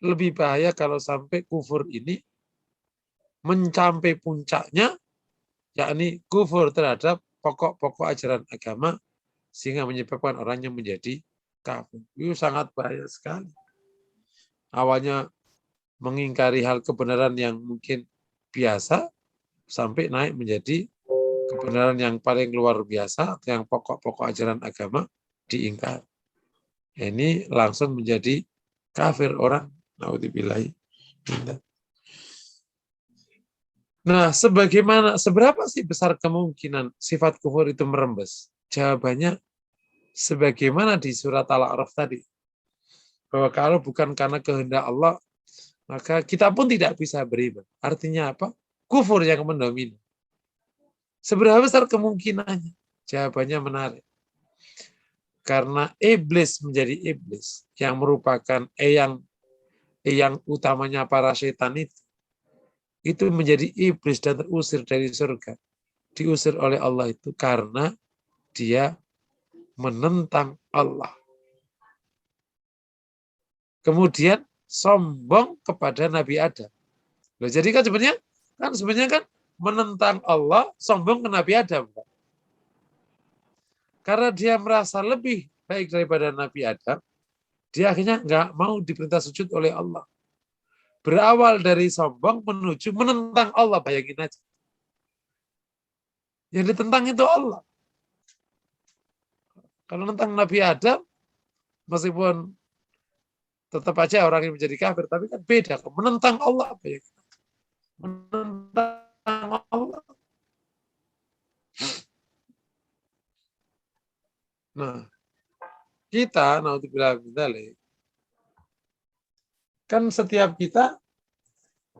[SPEAKER 1] lebih bahaya kalau sampai kufur ini mencapai puncaknya, yakni kufur terhadap pokok-pokok ajaran agama, sehingga menyebabkan orangnya menjadi kafir. Itu sangat bahaya sekali. Awalnya mengingkari hal kebenaran yang mungkin biasa, sampai naik menjadi kebenaran yang paling luar biasa, yang pokok-pokok ajaran agama diingkar. Ini langsung menjadi kafir orang. Naudzubillahi. Nah, seberapa sih besar kemungkinan sifat kufur itu merembes? Jawabannya sebagaimana di surat Al-A'raf tadi. Bahwa kalau bukan karena kehendak Allah, maka kita pun tidak bisa beriman. Artinya apa? Kufur yang mendomini. Seberapa besar kemungkinannya? Jawabannya menarik. Karena iblis menjadi iblis, yang merupakan eyang utamanya para setan itu menjadi iblis dan terusir dari surga. Diusir oleh Allah itu karena dia menentang Allah. Kemudian sombong kepada Nabi Adam. Loh, jadi kan sebenarnya kan menentang Allah, sombong ke Nabi Adam. Karena dia merasa lebih baik daripada Nabi Adam, dia akhirnya nggak mau diperintah sujud oleh Allah. Berawal dari sombong menuju menentang Allah, bayangin aja. Yang ditentang itu Allah. Kalau tentang Nabi Adam, meskipun tetap aja orang yang menjadi kafir, tapi kan beda. Menentang Allah, bayangin. Menentang Allah. Nah, kita, naudzubillah min dzalik, kan setiap kita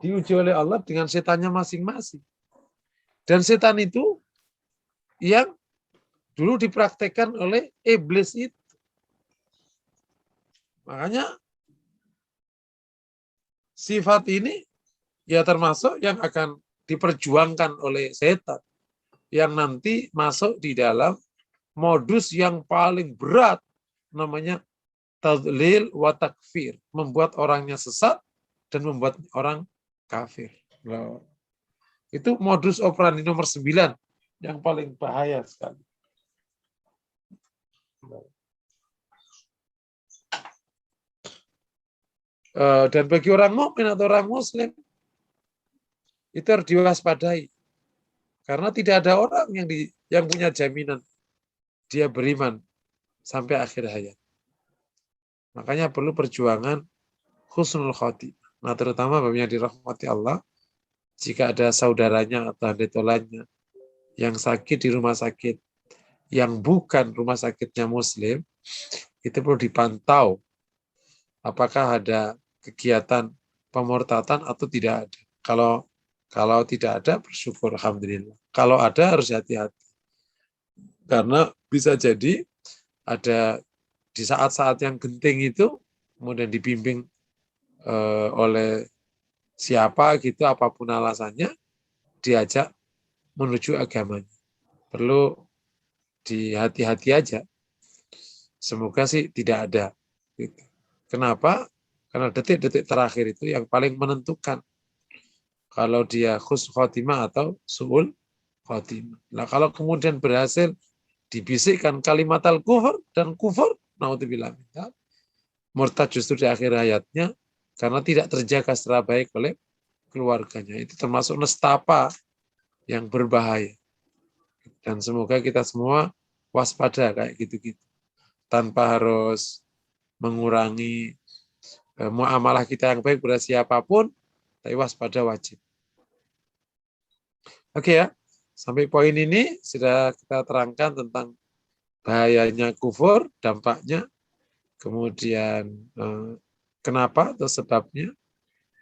[SPEAKER 1] diuji oleh Allah dengan setannya masing-masing. Dan setan itu yang dulu dipraktekkan oleh iblis itu. Makanya sifat ini ya termasuk yang akan diperjuangkan oleh setan, yang nanti masuk di dalam modus yang paling berat, namanya tadlil wa takfir, membuat orangnya sesat dan membuat orang kafir. Nah, itu modus operandi nomor 9 yang paling bahaya sekali. Dan bagi orang mukmin atau orang muslim itu harus diwaspadai, karena tidak ada orang yang punya jaminan dia beriman sampai akhir hayat. Makanya perlu perjuangan husnul khotimah. Nah, terutama babnya dirahmati Allah, jika ada saudaranya atau adetolannya yang sakit di rumah sakit, yang bukan rumah sakitnya Muslim, itu perlu dipantau apakah ada kegiatan pemurtatan atau tidak ada. Kalau tidak ada, bersyukur, alhamdulillah. Kalau ada, harus hati-hati. Karena bisa jadi ada di saat-saat yang genting itu, kemudian dibimbing oleh siapa gitu, apapun alasannya, diajak menuju agamanya. Perlu dihati-hati aja. Semoga sih tidak ada. Gitu. Kenapa? Karena detik-detik terakhir itu yang paling menentukan kalau dia husnul khotimah atau su'ul khotimah. Nah, kalau kemudian berhasil dibisikkan kalimat al-kufur dan kufur, naudzubillah min dzalik, murtad justru di akhir hayatnya karena tidak terjaga secara baik oleh keluarganya. Itu termasuk nestapa yang berbahaya. Dan semoga kita semua waspada kayak gitu-gitu. Tanpa harus mengurangi muamalah kita yang baik pada siapapun, tapi waspada wajib. Oke ya, sampai poin ini sudah kita terangkan tentang bahayanya kufur, dampaknya, kemudian kenapa atau sebabnya.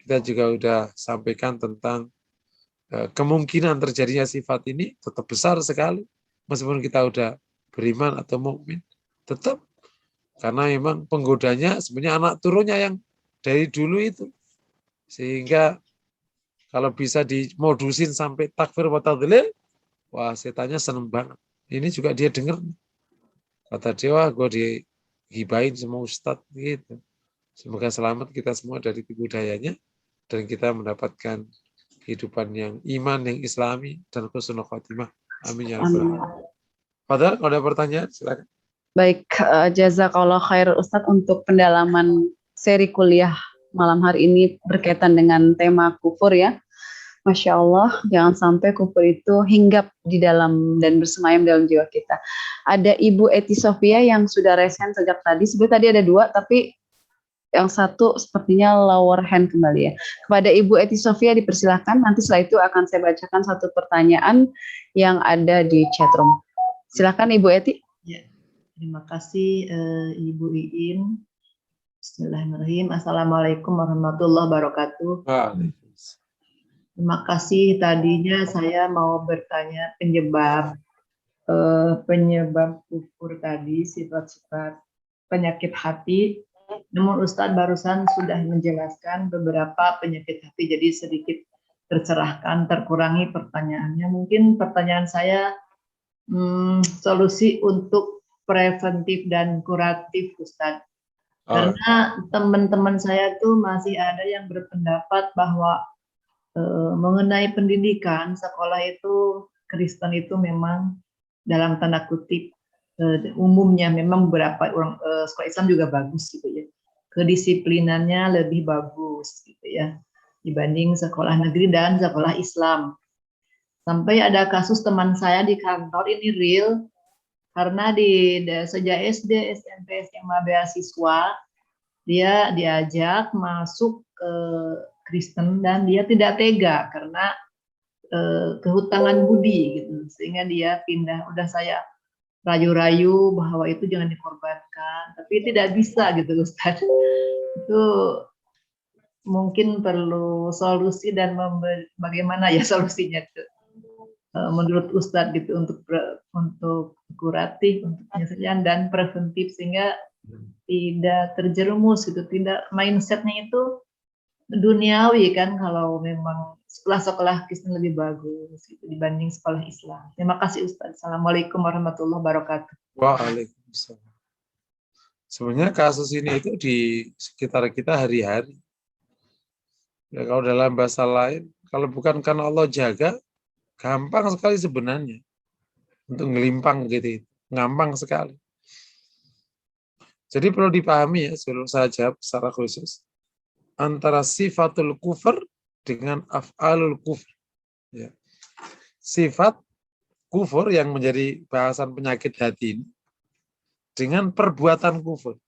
[SPEAKER 1] Kita juga sudah sampaikan tentang kemungkinan terjadinya sifat ini tetap besar sekali, meskipun kita sudah beriman atau mukmin, tetap karena memang penggodanya sebenarnya anak turunnya yang dari dulu itu, sehingga kalau bisa dimodusin sampai takfir wa tadlil, wah setannya seneng banget. Ini juga dia dengar. Kata dia, wah gue dihibahin sama ustadz gitu. Semoga selamat kita semua dari tipu dayanya dan kita mendapatkan kehidupan yang iman, yang islami dan husnul khotimah. Amin ya rabbal alamin. Padahal kalau ada pertanyaan silakan.
[SPEAKER 2] Baik, jazakallah khair Ustadz untuk pendalaman seri kuliah malam hari ini berkaitan dengan tema kufur ya. Masya Allah, jangan sampai kufur itu hinggap di dalam dan bersemayam dalam jiwa kita. Ada Ibu Eti Sofia yang sudah resen sejak tadi. Sebenarnya tadi ada 2, tapi yang satu sepertinya lower hand kembali ya. Kepada Ibu Eti Sofia dipersilahkan. Nanti setelah itu akan saya bacakan satu pertanyaan yang ada di chatroom. Silakan Ibu Eti.
[SPEAKER 4] Ya, terima kasih Ibu Iin. Bismillahirrahmanirrahim. Assalamualaikum warahmatullahi wabarakatuh. Terima kasih. Tadinya saya mau bertanya penyebab kufur tadi, sifat-sifat penyakit hati. Namun Ustadz barusan sudah menjelaskan beberapa penyakit hati, jadi sedikit tercerahkan, terkurangi pertanyaannya. Mungkin pertanyaan saya solusi untuk preventif dan kuratif, Ustadz. Karena teman-teman saya tuh masih ada yang berpendapat bahwa mengenai pendidikan sekolah itu Kristen itu memang dalam tanda kutip umumnya memang beberapa orang sekolah Islam juga bagus gitu ya, kedisiplinannya lebih bagus gitu ya dibanding sekolah negeri dan sekolah Islam. Sampai ada kasus teman saya di kantor ini real, karena sejak SD, SMP, SMA beasiswa dia diajak masuk ke Kristen dan dia tidak tega karena kehutangan budi gitu, sehingga dia pindah. Udah saya rayu-rayu bahwa itu jangan dikorbankan, tapi tidak bisa gitu Ustaz. Itu mungkin perlu solusi dan bagaimana ya solusinya itu menurut Ustadz gitu untuk kuratif, untuk penyelesaian dan preventif sehingga tidak terjerumus gitu, tidak mindsetnya itu duniawi kan kalau memang sekolah-sekolah Kristen lebih bagus gitu, dibanding sekolah Islam. Terima kasih Ustadz. Assalamualaikum warahmatullahi wabarakatuh.
[SPEAKER 1] Waalaikumsalam. Sebenarnya kasus ini itu di sekitar kita hari-hari. Ya, kalau dalam bahasa lain, kalau bukan karena Allah jaga, gampang sekali sebenarnya untuk ngelimpang gitu, gampang sekali. Jadi perlu dipahami ya, sebelum saya jawab secara khusus, antara sifatul kufur dengan af'alul kufur. Ya. Sifat kufur yang menjadi bahasan penyakit hati ini dengan perbuatan kufur.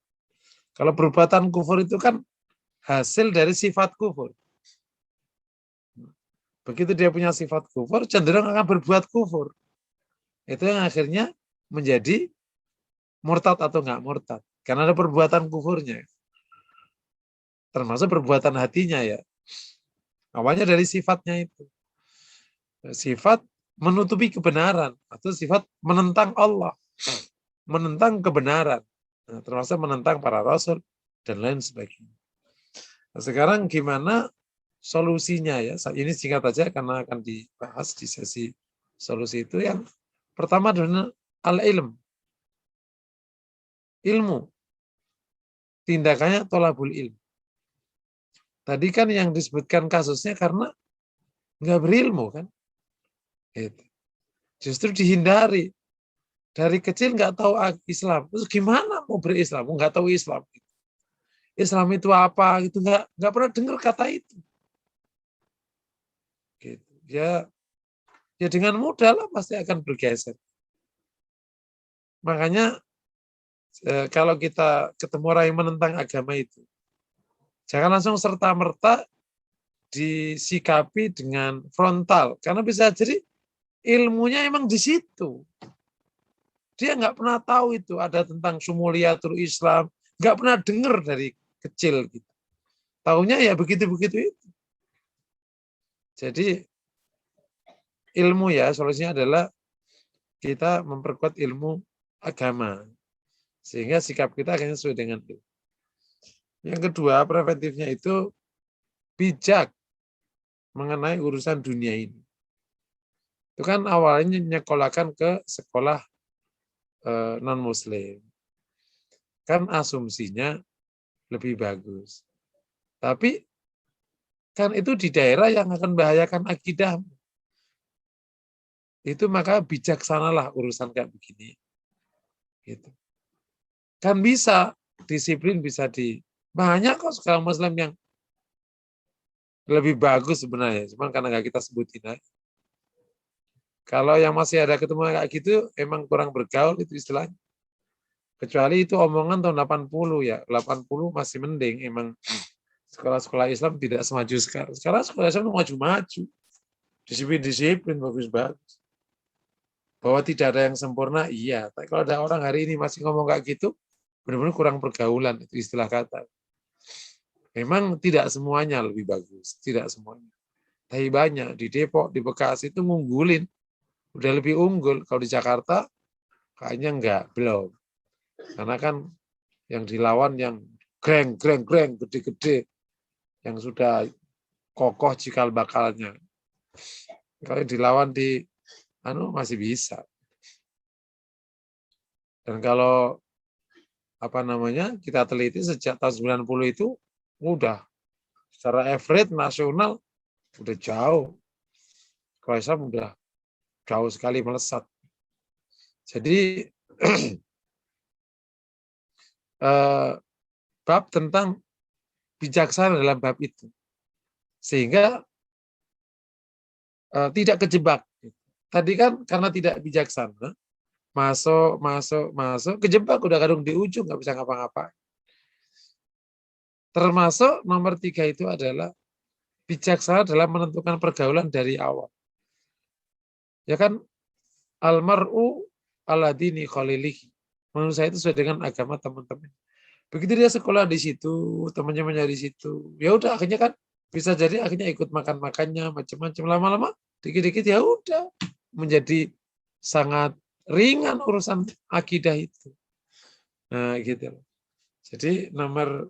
[SPEAKER 1] Kalau perbuatan kufur itu kan hasil dari sifat kufur. Begitu dia punya sifat kufur, cenderung akan berbuat kufur. Itu yang akhirnya menjadi murtad atau enggak murtad. Karena ada perbuatan kufurnya. Termasuk perbuatan hatinya ya. Awalnya dari sifatnya itu. Sifat menutupi kebenaran. Atau sifat menentang Allah. Menentang kebenaran. Nah, termasuk menentang para rasul dan lain sebagainya. Nah, sekarang gimana solusinya ya? Ini singkat saja karena akan dibahas di sesi solusi itu. Yang pertama adalah al-ilm. Ilmu. Tindakannya tolabul ilm. Tadi kan yang disebutkan kasusnya karena nggak berilmu kan. Gitu. Justru dihindari. Dari kecil nggak tahu Islam. Terus gimana mau berislam? Nggak tahu Islam. Islam itu apa? Gitu. Nggak pernah dengar kata itu. Gitu. Ya dengan mudah lah pasti akan bergeser. Makanya kalau kita ketemu orang yang menentang agama itu, jangan langsung serta-merta disikapi dengan frontal. Karena bisa jadi ilmunya emang di situ. Dia nggak pernah tahu itu ada tentang Syumuliyatul Islam. Nggak pernah dengar dari kecil. Gitu. Taunya ya begitu-begitu itu. Jadi ilmu ya, solusinya adalah kita memperkuat ilmu agama. Sehingga sikap kita akan sesuai dengan itu. Yang kedua, preventifnya itu bijak mengenai urusan dunia ini. Itu kan awalnya nyekolahkan ke sekolah non-muslim. Kan asumsinya lebih bagus. Tapi kan itu di daerah yang akan membahayakan akidah. Itu maka bijaksanalah urusan kayak begini. Gitu. Kan bisa, disiplin bisa banyak kok sekarang Muslim yang lebih bagus sebenarnya. Cuma karena nggak kita sebutin aja. Kalau yang masih ada ketemu kayak gitu, emang kurang bergaul itu istilahnya. Kecuali itu omongan tahun 80 ya. 80 masih mending. Emang sekolah-sekolah Islam tidak semaju sekarang. Sekarang sekolah Islam maju-maju. Disiplin-disiplin, bagus-bagus. Bahwa tidak ada yang sempurna, iya. Tapi kalau ada orang hari ini masih ngomong kayak gitu, benar-benar kurang pergaulan, itu istilah kata. Memang tidak semuanya lebih bagus, tidak semuanya. Tapi banyak, di Depok, di Bekasi itu ngunggulin. Udah lebih unggul. Kalau di Jakarta, kayaknya enggak, belum. Karena kan yang dilawan yang greng, gede-gede, yang sudah kokoh cikal bakalnya. Kalau dilawan di masih bisa. Dan kalau kita teliti sejak tahun 90 itu udah secara average nasional udah jauh. Kalau Islam udah jauh sekali melesat. Jadi bab tentang bijaksana dalam bab itu. Sehingga tidak kejebak. Tadi kan karena tidak bijaksana, masuk, kejebak udah kadung di ujung, nggak bisa ngapa-ngapain. Termasuk nomor 3 itu adalah bijaksana dalam menentukan pergaulan dari awal. Ya kan, almar'u ala dini khalilihi. Menurut saya itu sesuai dengan agama teman-teman. Begitu dia sekolah di situ, teman-temannya di situ, ya udah akhirnya kan bisa jadi akhirnya ikut makan-makannya macam-macam, lama-lama dikit-dikit ya udah menjadi sangat ringan urusan akidah itu. Nah, gitu. Jadi nomor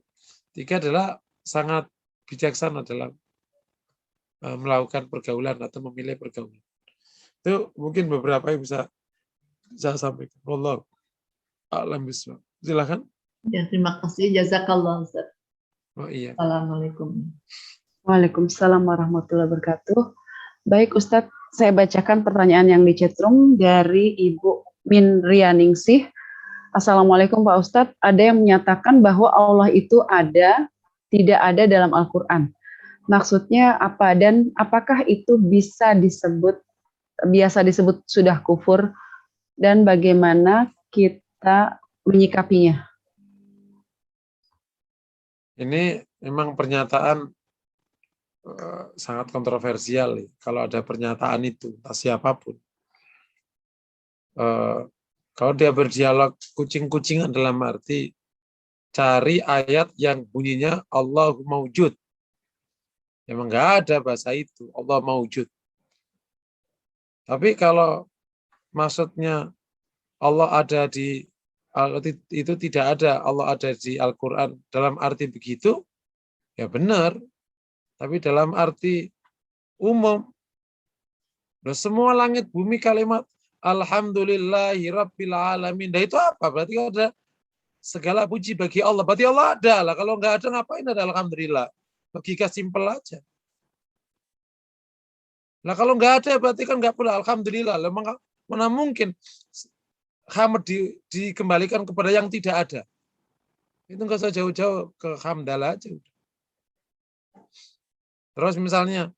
[SPEAKER 1] 3 adalah sangat bijaksana dalam melakukan pergaulan atau memilih pergaulan. Itu mungkin beberapa yang bisa saya sampaikan. Wallahu a'lam bishawab. Silakan.
[SPEAKER 4] Ya, terima kasih. Jazakallah, Ustaz.
[SPEAKER 1] Oh iya.
[SPEAKER 4] Assalamualaikum.
[SPEAKER 2] Waalaikumsalam warahmatullahi wabarakatuh. Baik Ustadz, saya bacakan pertanyaan yang di chatroom dari Ibu Min Rianingsih. Assalamualaikum Pak Ustadz, ada yang menyatakan bahwa Allah itu tidak ada dalam Al-Quran. Maksudnya apa dan apakah itu biasa disebut sudah kufur dan bagaimana kita menyikapinya?
[SPEAKER 1] Ini memang pernyataan sangat kontroversial. Kalau ada pernyataan itu, entah siapapun. Kalau dia berdialog kucing-kucingan dalam arti cari ayat yang bunyinya Allah maujud. Memang nggak ada bahasa itu, Allah maujud. Tapi kalau maksudnya Allah ada di itu tidak ada, Allah ada di Al-Quran dalam arti begitu, ya benar. Tapi dalam arti umum, semua langit bumi kalimat Alhamdulillahi Rabbil Alamin. Nah itu apa? Berarti ada segala puji bagi Allah. Berarti Allah ada lah. Kalau nggak ada ngapain ada Alhamdulillah? Logika simpel aja. Nah kalau nggak ada berarti kan nggak perlu Alhamdulillah. Mana mungkin hamd dikembalikan kepada yang tidak ada. Itu nggak usah jauh-jauh ke hamdalah aja. Terus misalnya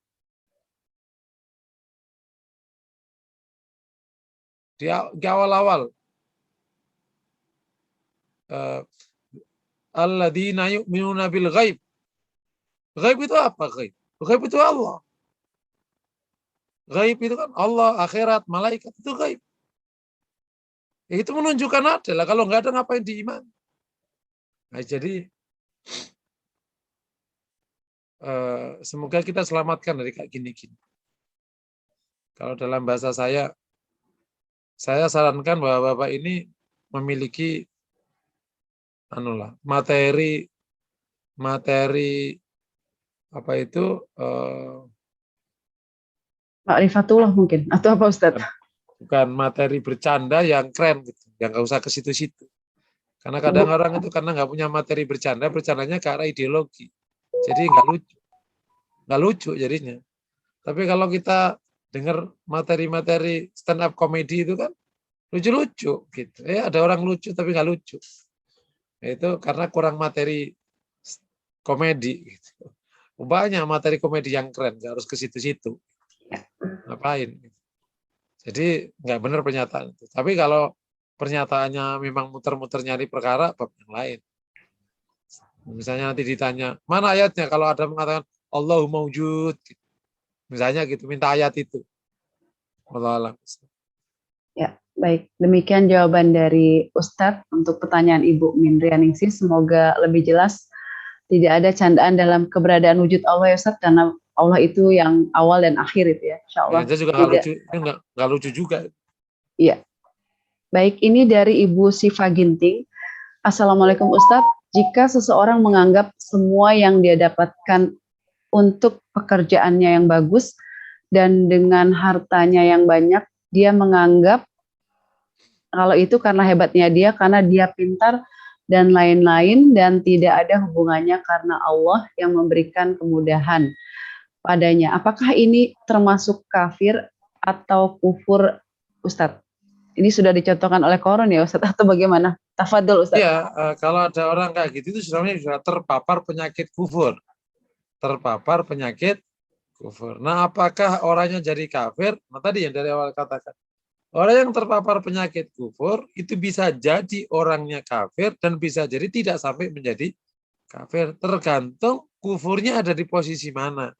[SPEAKER 1] di awal-awal alladzina yu'minuna bil ghaib. Ghaib itu apa ghaib? Ghaib itu Allah. Ghaib itu kan Allah, akhirat, malaikat, itu ghaib. Ya, itu menunjukkan ada lah. Kalau nggak ada ngapain diiman? Nah, jadi semoga kita selamatkan dari kayak gini-gini. Kalau dalam bahasa saya sarankan bahwa Bapak ini memiliki materi apa itu
[SPEAKER 2] Ma'rifatullah mungkin atau apa Ustadz?
[SPEAKER 1] Bukan materi bercanda yang keren gitu, yang nggak usah ke situ-situ. Karena kadang orang itu karena nggak punya materi bercandanya ke arah ideologi, jadi nggak lucu jadinya. Tapi kalau kita dengar materi-materi stand up komedi itu kan lucu-lucu gitu. Ada orang lucu tapi nggak lucu. Itu karena kurang materi komedi gitu. Banyak materi komedi yang keren, nggak harus ke situ-situ. Ngapain? Jadi nggak benar pernyataan itu. Tapi kalau pernyataannya memang muter-muter nyari perkara, bab yang lain. Misalnya nanti ditanya, mana ayatnya? Kalau ada mengatakan Allahu maujud, misalnya gitu, minta ayat itu. Wallahu a'lam.
[SPEAKER 2] Ya, baik. Demikian jawaban dari Ustadz untuk pertanyaan Ibu Mindrianingsih. Semoga lebih jelas. Tidak ada candaan dalam keberadaan wujud Allah ya Ustadz, karena Allah itu yang awal dan akhir itu ya. Insya Allah.
[SPEAKER 1] Ya, juga nggak lucu juga.
[SPEAKER 2] Iya. Baik, ini dari Ibu Siva Ginting. Assalamualaikum Ustadz. Jika seseorang menganggap semua yang dia dapatkan untuk pekerjaannya yang bagus dan dengan hartanya yang banyak, dia menganggap kalau itu karena hebatnya dia, karena dia pintar dan lain-lain, dan tidak ada hubungannya karena Allah yang memberikan kemudahan padanya. Apakah ini termasuk kafir atau kufur, Ustadz? Ini sudah dicontohkan oleh Quran ya Ustadz, atau bagaimana? Tafadhol Ustadz.
[SPEAKER 1] Iya, kalau ada orang kayak gitu itu sebenarnya sudah terpapar penyakit kufur. Terpapar penyakit kufur. Nah, apakah orangnya jadi kafir? Nah, tadi yang dari awal katakan. Orang yang terpapar penyakit kufur itu bisa jadi orangnya kafir dan bisa jadi tidak sampai menjadi kafir. Tergantung kufurnya ada di posisi mana.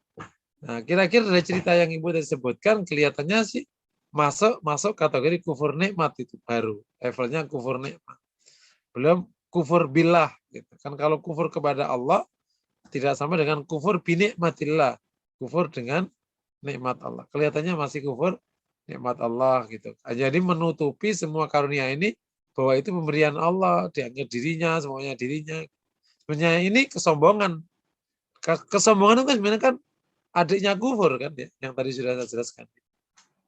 [SPEAKER 1] Nah, kira-kira dari cerita yang Ibu tadi sebutkan kelihatannya sih masuk kategori kufur nikmat itu baru. Levelnya kufur nikmat. Belum kufur billah gitu. Kan kalau kufur kepada Allah tidak sama dengan kufur binikmatillah. Kufur dengan nikmat Allah. Kelihatannya masih kufur nikmat Allah gitu. Jadi menutupi semua karunia ini bahwa itu pemberian Allah, dianggap dirinya, semuanya dirinya. Sebenarnya ini kesombongan. Kesombongan itu sebenarnya kan adiknya kufur kan ya, yang tadi sudah saya jelaskan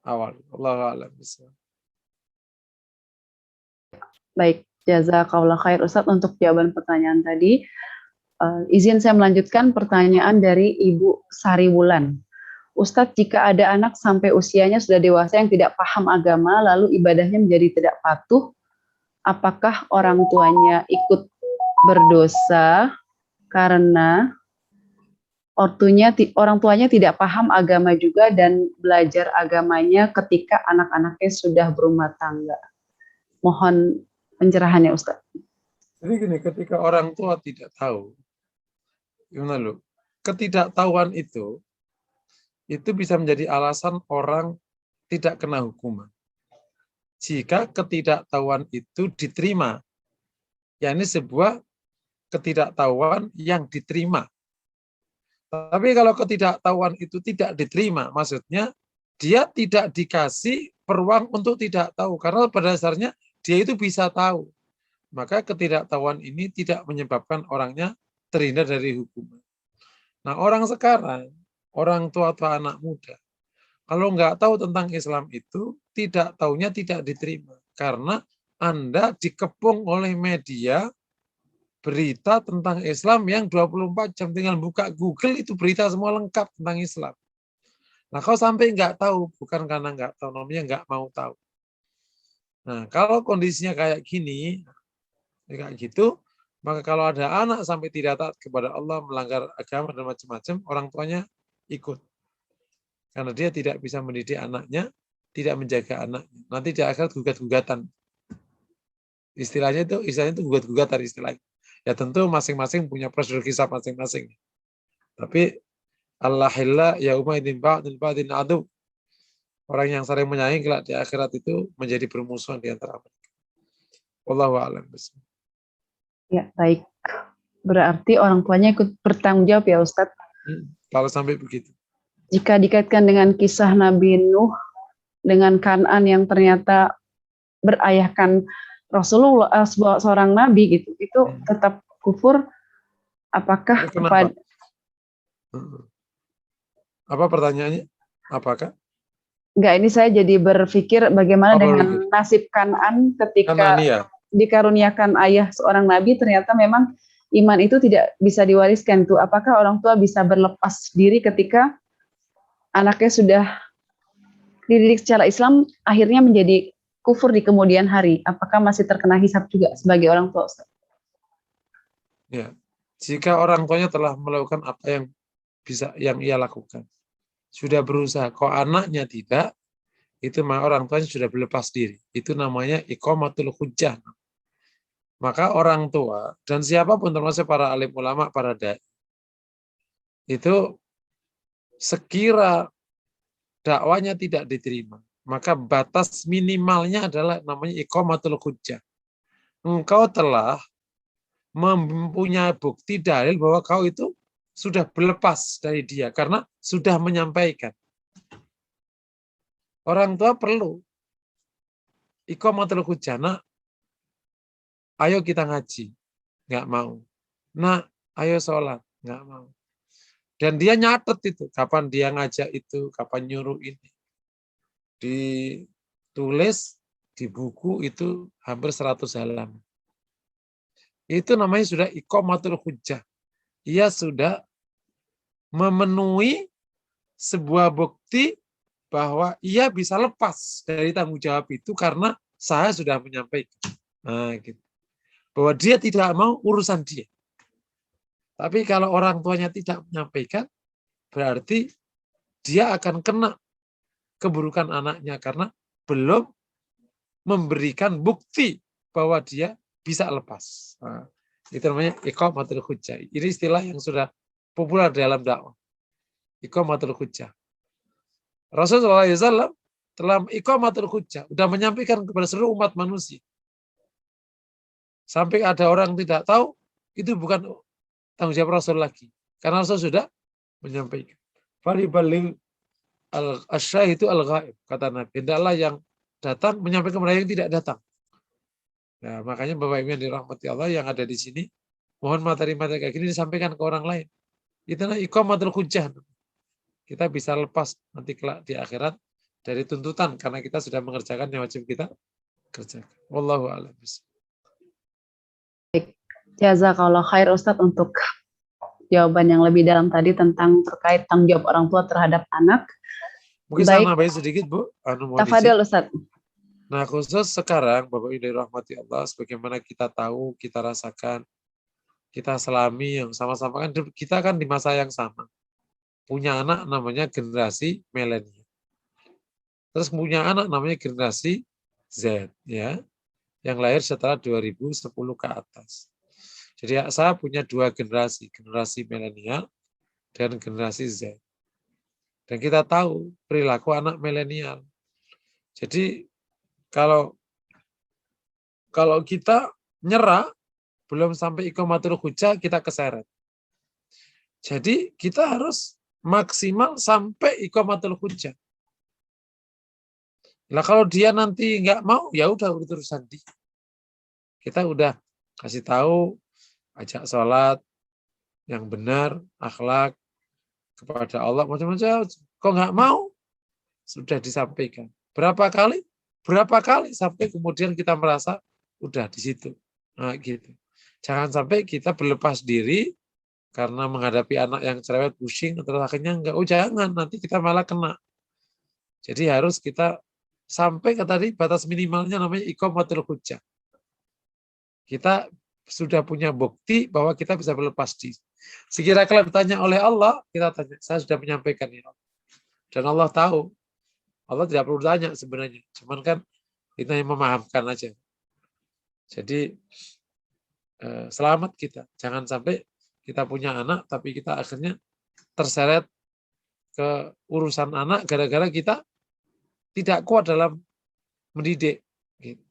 [SPEAKER 1] awal. Allahu a'lam bishawab.
[SPEAKER 2] Baik, jazakallah khair Ustadz untuk jawaban pertanyaan tadi. Izin saya melanjutkan pertanyaan dari Ibu Sari Wulan. Ustadz, jika ada anak sampai usianya sudah dewasa yang tidak paham agama, lalu ibadahnya menjadi tidak patuh, apakah orang tuanya ikut berdosa karena orang tuanya tidak paham agama juga dan belajar agamanya ketika anak-anaknya sudah berumah tangga? Mohon pencerahannya Ustadz.
[SPEAKER 1] Jadi gini, ketika orang tua tidak tahu gimana lu? Ketidaktahuan itu bisa menjadi alasan orang tidak kena hukuman. Jika ketidaktahuan itu diterima, yakni sebuah ketidaktahuan yang diterima. Tapi kalau ketidaktahuan itu tidak diterima, maksudnya dia tidak dikasih peluang untuk tidak tahu, karena pada dasarnya dia itu bisa tahu. Maka ketidaktahuan ini tidak menyebabkan orangnya terhindar dari hukuman. Nah, orang sekarang, orang tua atau anak muda, kalau nggak tahu tentang Islam itu, tidak tahunya tidak diterima. Karena Anda dikepung oleh media berita tentang Islam yang 24 jam, tinggal buka Google itu berita semua lengkap tentang Islam. Nah, kau sampai nggak tahu, bukan karena nggak tahu, namanya nggak mau tahu. Nah, kalau kondisinya kayak gini, kayak gitu, maka kalau ada anak sampai tidak taat kepada Allah, melanggar agama dan macam-macam, orang tuanya ikut. Karena dia tidak bisa mendidik anaknya, tidak menjaga anaknya. Nanti di akhirat gugat-gugatan. Istilahnya itu gugat-gugatan istilahnya. Ya tentu masing-masing punya prosedur hisab masing-masing. Tapi Allahillah yaumaidin ba'dil ba'din adu. Orang yang saling menyayangi kelak di akhirat itu menjadi bermusuhan di antara mereka. Wallahu a'lam bishawab.
[SPEAKER 2] Ya, baik. Berarti orang tuanya ikut bertanggung jawab ya Ustadz.
[SPEAKER 1] Kalau sampai begitu.
[SPEAKER 2] Jika dikaitkan dengan kisah Nabi Nuh dengan Kan'an yang ternyata berayahkan Rasulullah, seorang nabi gitu, itu tetap kufur. Apakah kepada
[SPEAKER 1] apa pertanyaannya? Apakah?
[SPEAKER 2] Enggak, ini saya jadi berpikir bagaimana dengan nasib Kan'an ketika dikaruniakan ayah seorang nabi, ternyata memang iman itu tidak bisa diwariskan. Itu apakah orang tua bisa berlepas diri ketika anaknya sudah dididik secara Islam akhirnya menjadi kufur di kemudian hari? Apakah masih terkena hisab juga sebagai orang tua, Ustaz?
[SPEAKER 1] Ya, jika orang tuanya telah melakukan apa yang ia lakukan, sudah berusaha, kok anaknya tidak, itu orang tuanya sudah berlepas diri. Itu namanya iqamatul hujjah. Maka orang tua dan siapapun termasuk para alim ulama, para dai, itu sekira dakwanya tidak diterima, maka batas minimalnya adalah namanya iqamatul hujjah. Engkau telah mempunyai bukti dalil bahwa kau itu sudah berlepas dari dia karena sudah menyampaikan. Orang tua perlu iqamatul hujjah. Nah, ayo kita ngaji, nggak mau. Nah, ayo sholat, nggak mau. Dan dia nyatet itu, kapan dia ngajak itu, kapan nyuruh ini. Ditulis di buku itu hampir 100 halaman. Itu namanya sudah iqamatul hujjah. Ia sudah memenuhi sebuah bukti bahwa ia bisa lepas dari tanggung jawab itu karena saya sudah menyampaikan. Nah, gitu. Bahwa dia tidak mau urusan dia. Tapi kalau orang tuanya tidak menyampaikan, berarti dia akan kena keburukan anaknya karena belum memberikan bukti bahwa dia bisa lepas. Nah, itu namanya iqamatul hujjah. Ini istilah yang sudah populer dalam dakwah. Iqamatul hujjah. Rasulullah SAW telah iqamatul hujjah, sudah menyampaikan kepada seluruh umat manusia. Sampai ada orang tidak tahu, itu bukan tanggung jawab Rasul lagi. Karena Rasul sudah menyampaikan. Falibalil al-syahid al-ghaib, kata Nabi. Hendaklah yang datang menyampaikan kepada yang tidak datang. Nah, makanya Bapak Ibu yang dirahmati Allah yang ada di sini, mohon materi-materi kayak gini disampaikan ke orang lain. Itulah iqamatul hujjah. Kita bisa lepas nanti kelak di akhirat dari tuntutan karena kita sudah mengerjakan yang wajib kita kerjakan. Wallahu a'lam.
[SPEAKER 2] Jazakallah khair Ustadz untuk jawaban yang lebih dalam tadi tentang terkait tanggung jawab orang tua terhadap anak.
[SPEAKER 1] Mungkin saya nambahin sedikit, Bu.
[SPEAKER 2] Tafadhol Ustadz.
[SPEAKER 1] Nah, khusus sekarang Bapak Ibu dirahmati Allah, sebagaimana kita tahu, kita rasakan, kita selami yang sama-sama kan kita kan di masa yang sama. Punya anak namanya generasi milenial. Terus punya anak namanya generasi Z, ya, yang lahir setelah 2010 ke atas. Jadi saya punya 2 generasi, generasi milenial dan generasi Z. Dan kita tahu perilaku anak milenial. Jadi kalau kita nyerah, belum sampai iqamatul hujjah, kita keseret. Jadi kita harus maksimal sampai iqamatul hujjah. Nah kalau dia nanti nggak mau, ya udah urusan dia. Kita udah kasih tahu, ajak sholat yang benar, akhlak kepada Allah, macam-macam. Kok nggak mau? Sudah disampaikan. Berapa kali sampai kemudian kita merasa udah di situ. Nah, gitu. Jangan sampai kita berlepas diri karena menghadapi anak yang cerewet, pusing, terus akhirnya enggak. Oh jangan, nanti kita malah kena. Jadi harus kita sampai ke tadi batas minimalnya namanya iqamatul hujjah. Kita sudah punya bukti bahwa kita bisa berlepas diri. Sekira-kira ditanya oleh Allah, kita tanya, saya sudah menyampaikan ya Allah. Dan Allah tahu. Allah tidak perlu tanya sebenarnya. Cuman kan kita yang memahamkan aja. Jadi selamat kita. Jangan sampai kita punya anak, tapi kita akhirnya terseret ke urusan anak gara-gara kita tidak kuat dalam mendidik. Gitu.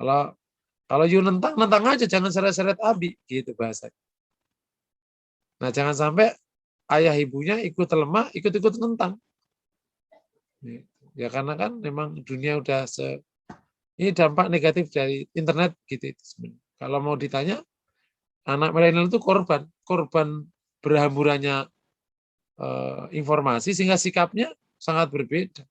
[SPEAKER 1] Kalau you nentang aja, jangan seret-seret abi, gitu bahasa. Nah jangan sampai ayah ibunya ikut lemah, ikut-ikut nentang. Ya karena kan memang dunia udah ini dampak negatif dari internet gitu. Kalau mau ditanya, anak milenial itu korban berhamburannya informasi sehingga sikapnya sangat berbeda.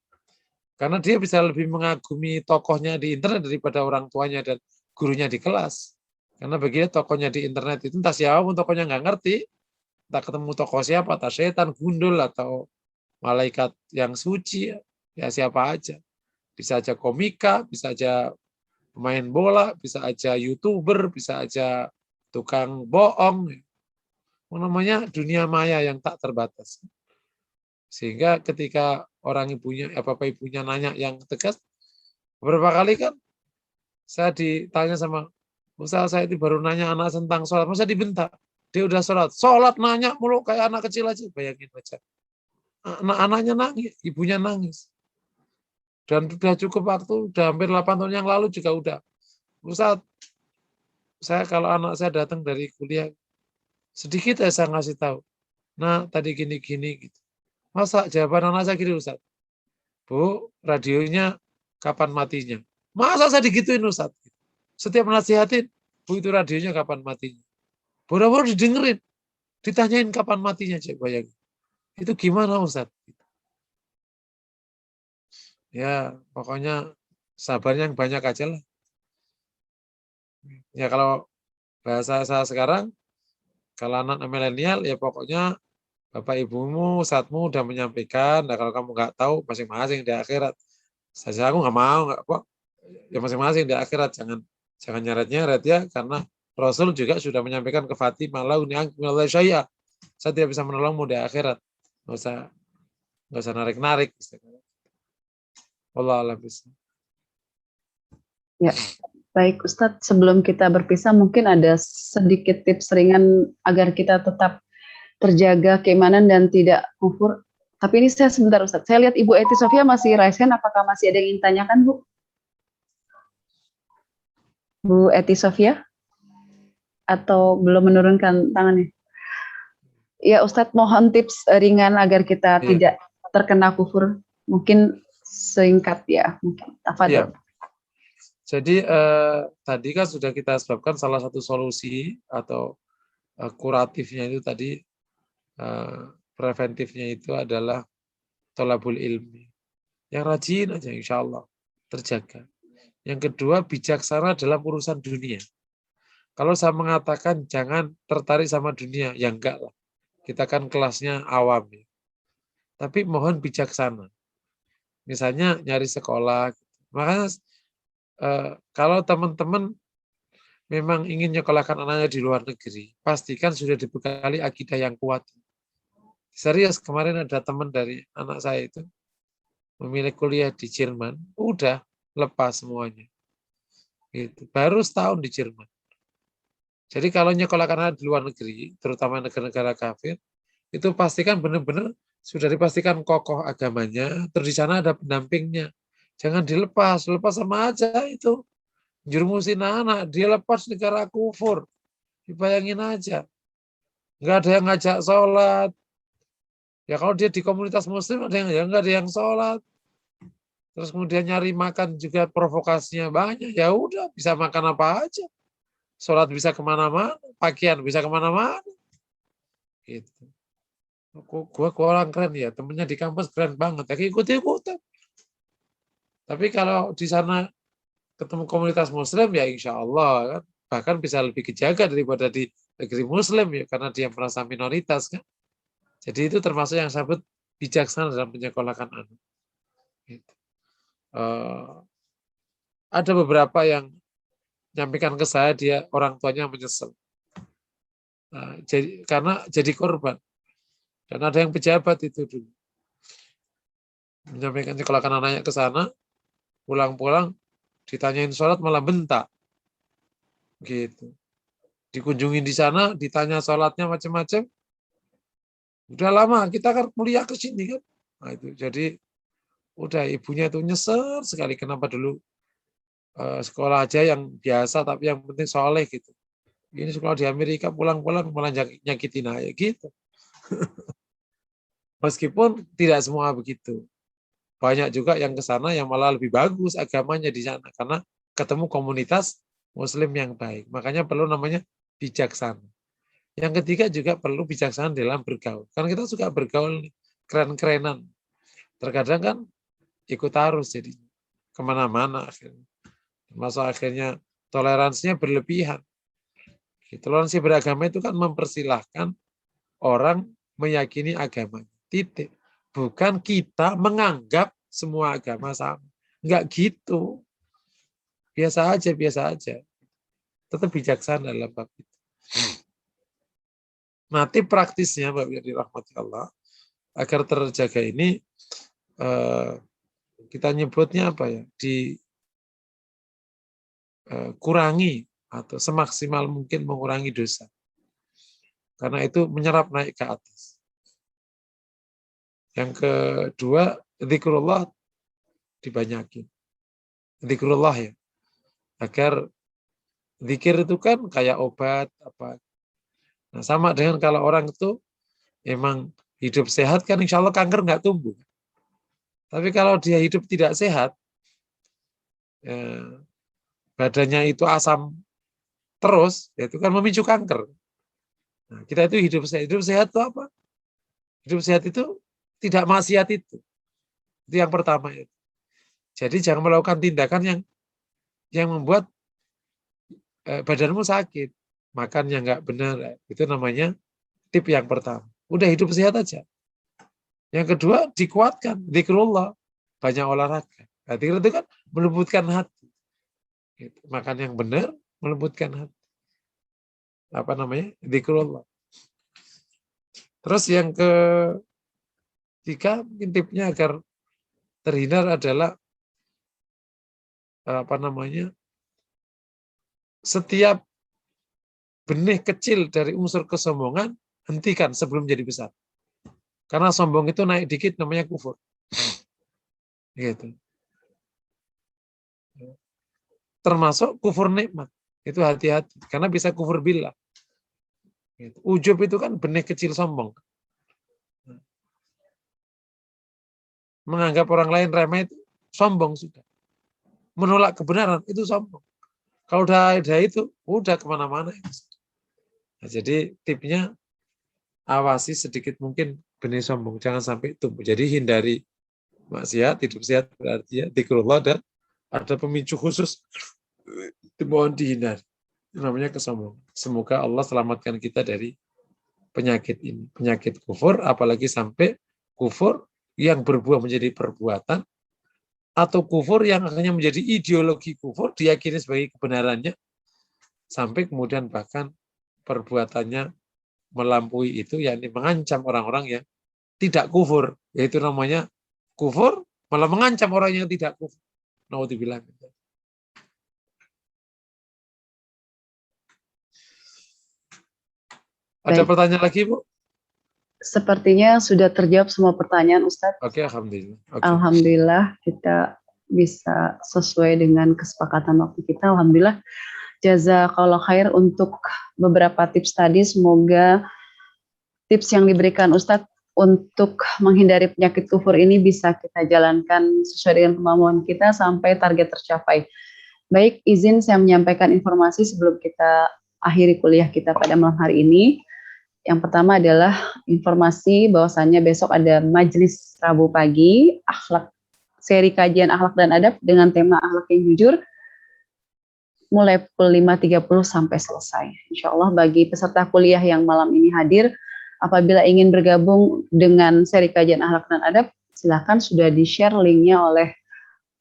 [SPEAKER 1] Karena dia bisa lebih mengagumi tokohnya di internet daripada orang tuanya dan gurunya di kelas. Karena bagi dia tokohnya di internet itu entah siapapun tokohnya nggak ngerti, entah ketemu tokoh siapa, entah setan, gundul, atau malaikat yang suci, ya siapa aja. Bisa aja komika, bisa aja pemain bola, bisa aja YouTuber, bisa aja tukang bohong. Namanya dunia maya yang tak terbatas. Sehingga ketika orang bapak ibunya nanya yang tegas, beberapa kali kan saya ditanya sama Ustaz, saya itu baru nanya anak tentang sholat, masa dibentak? Dia udah sholat nanya mulu kayak anak kecil aja, bayangin aja. Anak-anaknya nangis, ibunya nangis. Dan sudah cukup waktu, udah hampir 8 tahun yang lalu juga udah. Ustaz, saya kalau anak saya datang dari kuliah, sedikit saya ngasih tahu. Nah, tadi gini-gini gitu. Masa jawaban anak saya gini, Ustaz? Bu, radionya kapan matinya? Masa saya digituin, Ustaz? Setiap nasihatin, Bu, itu radionya kapan matinya? Boro-boro didengerin, ditanyain kapan matinya, cek bayangin. Itu gimana, Ustaz? Ya, pokoknya sabarnya yang banyak aja lah. Ya kalau bahasa saya sekarang, kalau anak milenial, ya pokoknya bapak ibumu, ustadzmu udah menyampaikan. Nah kalau kamu nggak tahu, masing-masing di akhirat. Saya aku nggak mau, nggak apa. Ya masing-masing di akhirat, jangan nyeret-nyeret ya, karena Rasul juga sudah menyampaikan ke Fatimah, saya tidak bisa menolongmu di akhirat. Nggak usah narik-narik. Allah alam bisa.
[SPEAKER 2] Ya, baik Ustadz. Sebelum kita berpisah, mungkin ada sedikit tips ringan agar kita tetap terjaga keimanan dan tidak kufur. Tapi ini saya sebentar Ustadz. Saya lihat Ibu Eti Sofia masih raise hand. Apakah masih ada yang ingin tanyakan, Bu? Bu Eti Sofia? Atau belum menurunkan tangannya? Ya Ustadz, mohon tips ringan agar kita tidak terkena kufur. Mungkin singkat ya. Mungkin. Tafadhol.
[SPEAKER 1] Jadi tadi kan sudah kita sebutkan salah satu solusi atau kuratifnya itu tadi, preventifnya itu adalah thalabul ilmi. Yang rajin aja insya Allah terjaga. Yang kedua, bijaksana dalam urusan dunia. Kalau saya mengatakan jangan tertarik sama dunia, ya enggak lah. Kita kan kelasnya awam ya. Tapi mohon bijaksana. Misalnya nyari sekolah. Makanya kalau teman-teman memang ingin nyekolahkan anaknya di luar negeri, pastikan sudah dibekali akidah yang kuat. Serius, kemarin ada teman dari anak saya itu memilih kuliah di Jerman, udah lepas semuanya. Gitu. Baru setahun di Jerman. Jadi kalau nyekolahkan anak di luar negeri, terutama negara-negara kafir, itu pastikan benar-benar sudah dipastikan kokoh agamanya, terus di sana ada pendampingnya. Jangan dilepas, lepas sama aja itu. Jerumusin anak, dia lepas negara kufur. Dibayangin aja. Nggak ada yang ngajak sholat. Ya kalau dia di komunitas muslim, ada yang ya nggak ada yang sholat. Terus kemudian nyari makan juga provokasinya banyak. Ya udah, bisa makan apa aja. Sholat bisa kemana-mana, pakaian bisa kemana-mana. Gitu. Gua orang keren ya, temennya di kampus keren banget. Ya ikut-ikutan. Tapi kalau di sana ketemu komunitas muslim ya insya Allah kan. Bahkan bisa lebih kejaga daripada di negeri muslim ya, karena dia merasa minoritas kan. Jadi itu termasuk yang saya sebut bijaksana dalam menyekolahkan anak. Gitu. Ada beberapa yang nyampaikan ke saya dia orang tuanya menyesal. Karena jadi korban. Dan ada yang pejabat itu dulu. Menyampaikan nyekolahkan anaknya ke sana, pulang-pulang ditanyain sholat malah bentak. Gitu. Dikunjungi di sana, ditanya sholatnya macam-macam. Udah lama kita kan kuliah ke sini kan. Nah, itu jadi udah ibunya itu nyesel sekali kenapa dulu sekolah aja yang biasa tapi yang penting soleh gitu. Ini sekolah di Amerika pulang-pulang malah nyakitin aja gitu. Meskipun tidak semua begitu. Banyak juga yang ke sana yang malah lebih bagus agamanya di sana karena ketemu komunitas muslim yang baik. Makanya perlu namanya bijaksana. Yang ketiga juga perlu bijaksana dalam bergaul. Karena kita suka bergaul keren-kerenan. Terkadang kan ikut arus jadi kemana-mana akhirnya. Masuk akhirnya toleransinya berlebihan. Toleransi beragama itu kan mempersilahkan orang meyakini agama. Titik. Bukan kita menganggap semua agama sama. Enggak gitu. Biasa aja. Tetap bijaksana dalam bab itu. Nanti praktisnya, Bapak yang dirahmati Allah, agar terjaga ini, kita nyebutnya apa ya? Kurangi atau semaksimal mungkin mengurangi dosa. Karena itu menyerap naik ke atas. Yang kedua, zikrullah dibanyakin. Zikrullah ya. Agar zikir itu kan kayak obat apa. Nah, sama dengan kalau orang itu emang hidup sehat kan insya Allah kanker nggak tumbuh. Tapi kalau dia hidup tidak sehat, badannya itu asam terus, itu kan memicu kanker. Nah, kita itu hidup sehat. Hidup sehat itu apa? Hidup sehat itu tidak maksiat itu. Itu yang pertama. Jadi jangan melakukan tindakan yang membuat badanmu sakit. Makan yang nggak benar. Itu namanya tip yang pertama. Udah hidup sehat aja. Yang kedua, dikuatkan. Zikrullah. Banyak olahraga. Nah, zikir itu kan melembutkan hati. Gitu. Makan yang benar, melembutkan hati. Apa namanya? Zikrullah. Terus yang ketiga, mungkin tipnya agar terhindar adalah apa namanya? Setiap benih kecil dari unsur kesombongan, hentikan sebelum jadi besar. Karena sombong itu naik dikit namanya kufur. Gitu. Termasuk kufur nikmat. Itu hati-hati. Karena bisa kufur billah. Gitu. Ujub itu kan benih kecil sombong. Menganggap orang lain remeh itu sombong sudah. Menolak kebenaran itu sombong. Kalau udah ada itu, udah kemana-mana. Nah, jadi tipnya awasi sedikit mungkin benih sombong. Jangan sampai tumbuh. Jadi hindari maksiat, hidup sehat berarti ya zikrullah dan ada pemicu khusus itu mohon dihindari. Itu namanya kesombongan. Semoga Allah selamatkan kita dari penyakit ini. Penyakit kufur, apalagi sampai kufur yang berbuah menjadi perbuatan atau kufur yang akhirnya menjadi ideologi kufur diyakini sebagai kebenarannya sampai kemudian bahkan perbuatannya melampaui itu, yakni mengancam orang-orang yang tidak kufur, yaitu namanya kufur malah mengancam orang yang tidak kufur. Naudzubillah. Ada
[SPEAKER 2] Baik.
[SPEAKER 1] pertanyaan lagi, Bu?
[SPEAKER 2] Sepertinya sudah terjawab semua pertanyaan, Ustadz.
[SPEAKER 1] Oke, alhamdulillah. Oke.
[SPEAKER 2] Alhamdulillah kita bisa sesuai dengan kesepakatan waktu kita. Alhamdulillah. Jazakallah khair untuk beberapa tips tadi. Semoga tips yang diberikan Ustadz untuk menghindari penyakit kufur ini bisa kita jalankan sesuai dengan kemampuan kita sampai target tercapai. Baik, izin saya menyampaikan informasi sebelum kita akhiri kuliah kita pada malam hari ini. Yang pertama adalah informasi bahwasannya besok ada majelis Rabu pagi, akhlak, seri kajian akhlak dan adab dengan tema akhlak yang jujur, mulai pukul 5.30 sampai selesai. Insya Allah bagi peserta kuliah yang malam ini hadir, apabila ingin bergabung dengan seri kajian akhlak dan adab, silakan sudah di-share linknya oleh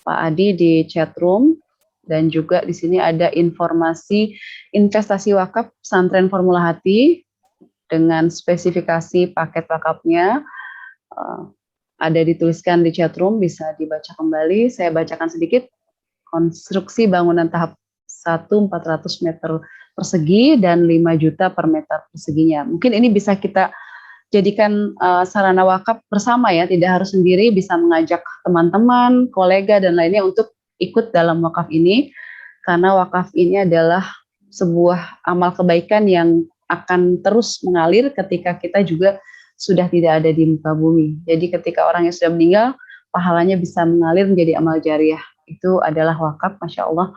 [SPEAKER 2] Pak Adi di chat room. Dan juga di sini ada informasi investasi wakaf pesantren Formula Hati dengan spesifikasi paket wakafnya. Ada dituliskan di chat room, bisa dibaca kembali. Saya bacakan sedikit. Konstruksi bangunan tahap 1 400 meter persegi dan 5 juta per meter perseginya. Mungkin ini bisa kita jadikan sarana wakaf bersama ya, tidak harus sendiri, bisa mengajak teman-teman, kolega dan lainnya untuk ikut dalam wakaf ini, karena wakaf ini adalah sebuah amal kebaikan yang akan terus mengalir ketika kita juga sudah tidak ada di muka bumi. Jadi ketika orang yang sudah meninggal, pahalanya bisa mengalir menjadi amal jariah. Itu adalah wakaf, Masya Allah.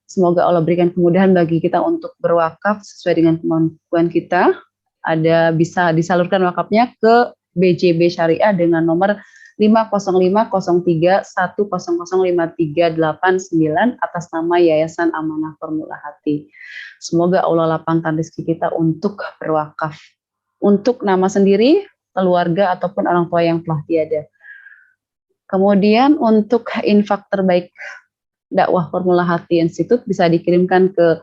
[SPEAKER 2] Semoga Allah berikan kemudahan bagi kita untuk berwakaf sesuai dengan kemampuan kita. Ada bisa disalurkan wakafnya ke BJB Syariah dengan nomor 5050310053899 atas nama Yayasan Amanah Formula Hati. Semoga Allah lapangkan rezeki kita untuk berwakaf. Untuk nama sendiri, keluarga, ataupun orang tua yang telah tiada. Kemudian untuk infak terbaik dakwah Formula Hati Institute bisa dikirimkan ke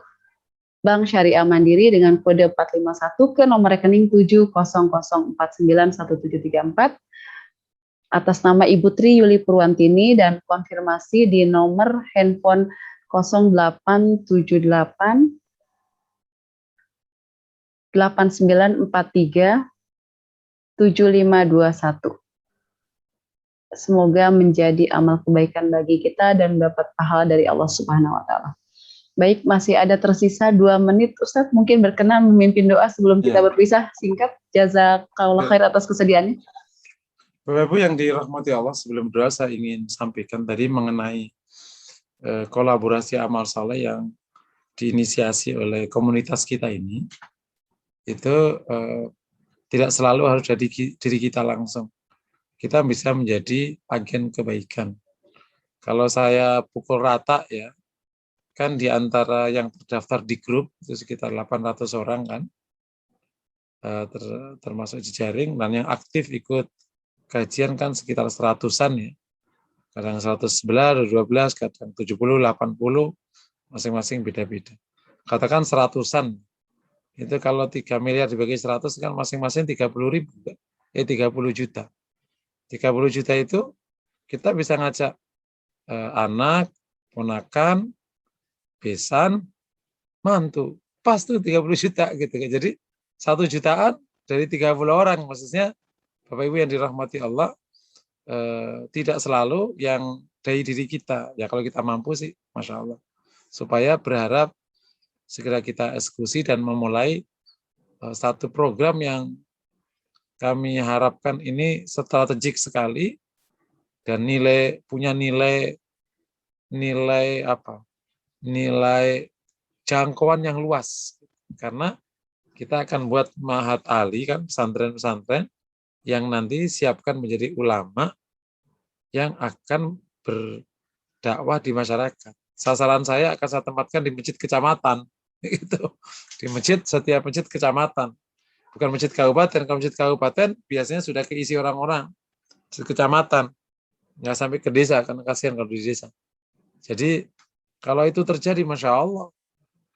[SPEAKER 2] Bank Syariah Mandiri dengan kode 451 ke nomor rekening 700491734 atas nama Ibu Tri Yuli Purwantini dan konfirmasi di nomor handphone 0878 8943 7521. Semoga menjadi amal kebaikan bagi kita dan dapat pahala dari Allah Subhanahu wa taala. Baik, masih ada tersisa 2 menit, Ustadz mungkin berkenan memimpin doa sebelum kita berpisah, singkat. Jazakallah khair atas kesediaannya.
[SPEAKER 1] Bapak Ibu yang dirahmati Allah, sebelum doa saya ingin sampaikan tadi mengenai kolaborasi amal saleh yang diinisiasi oleh komunitas kita ini. Itu tidak selalu harus dari diri kita langsung. Kita bisa menjadi agen kebaikan. Kalau saya pukul rata ya, kan di antara yang terdaftar di grup itu sekitar 800 orang kan, termasuk jejaring, dan yang aktif ikut kajian kan sekitar 100-an ya. Kadang 111, 12, kadang 70, 80, masing-masing beda-beda. Katakan 100-an. Itu kalau 3 miliar dibagi 100 kan masing-masing 30 juta. 30 juta itu kita bisa ngajak anak, ponakan, besan, mantu. Pas tuh 30 juta gitu. Jadi 1 jutaan dari 30 orang. Maksudnya Bapak Ibu yang dirahmati Allah, tidak selalu yang dari diri kita. Ya kalau kita mampu sih, Masya Allah. Supaya berharap segera kita eksekusi dan memulai satu program yang kami harapkan ini strategik sekali dan punya nilai jangkauan yang luas. Karena kita akan buat Ma'had Ali kan, pesantren-pesantren yang nanti siapkan menjadi ulama yang akan berdakwah di masyarakat. Sasaran saya akan saya tempatkan di masjid kecamatan, itu di setiap masjid kecamatan, bukan masjid kabupaten. Kalau masjid kabupaten biasanya sudah keisi orang-orang, masjid kecamatan, nggak sampai ke desa, karena kasihan kalau di desa. Jadi kalau itu terjadi, Masya Allah,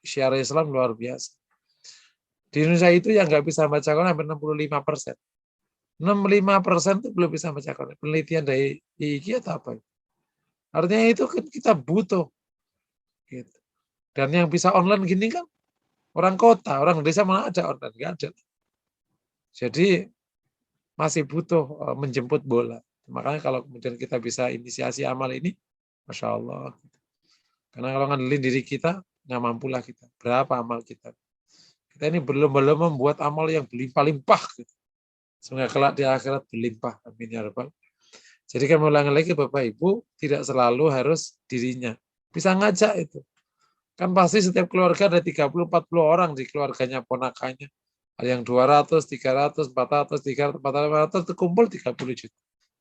[SPEAKER 1] syiar Islam luar biasa. Di Indonesia itu yang nggak bisa baca Quran hampir 65%. 65% itu belum bisa baca Quran. Penelitian dari IIQ atau apa? Artinya itu kan kita butuh. Gitu. Dan yang bisa online gini kan orang kota, orang desa mana ada online? Nggak ada. Jadi masih butuh menjemput bola. Makanya kalau kemudian kita bisa inisiasi amal ini, Masya Allah. Karena kalau ngandelin diri kita, nggak mampulah kita. Berapa amal kita? Kita ini belum membuat amal yang berlimpah-limpah. Gitu. Semoga kelak di akhirat berlimpah. Amin ya Rabbal. Jadi kan ulangi lagi Bapak Ibu, tidak selalu harus dirinya. Bisa ngajak itu. Kan pasti setiap keluarga ada 30-40 orang di keluarganya, ponakannya. Ada yang 200, 300, 400, 300, 400, terkumpul 30 juta.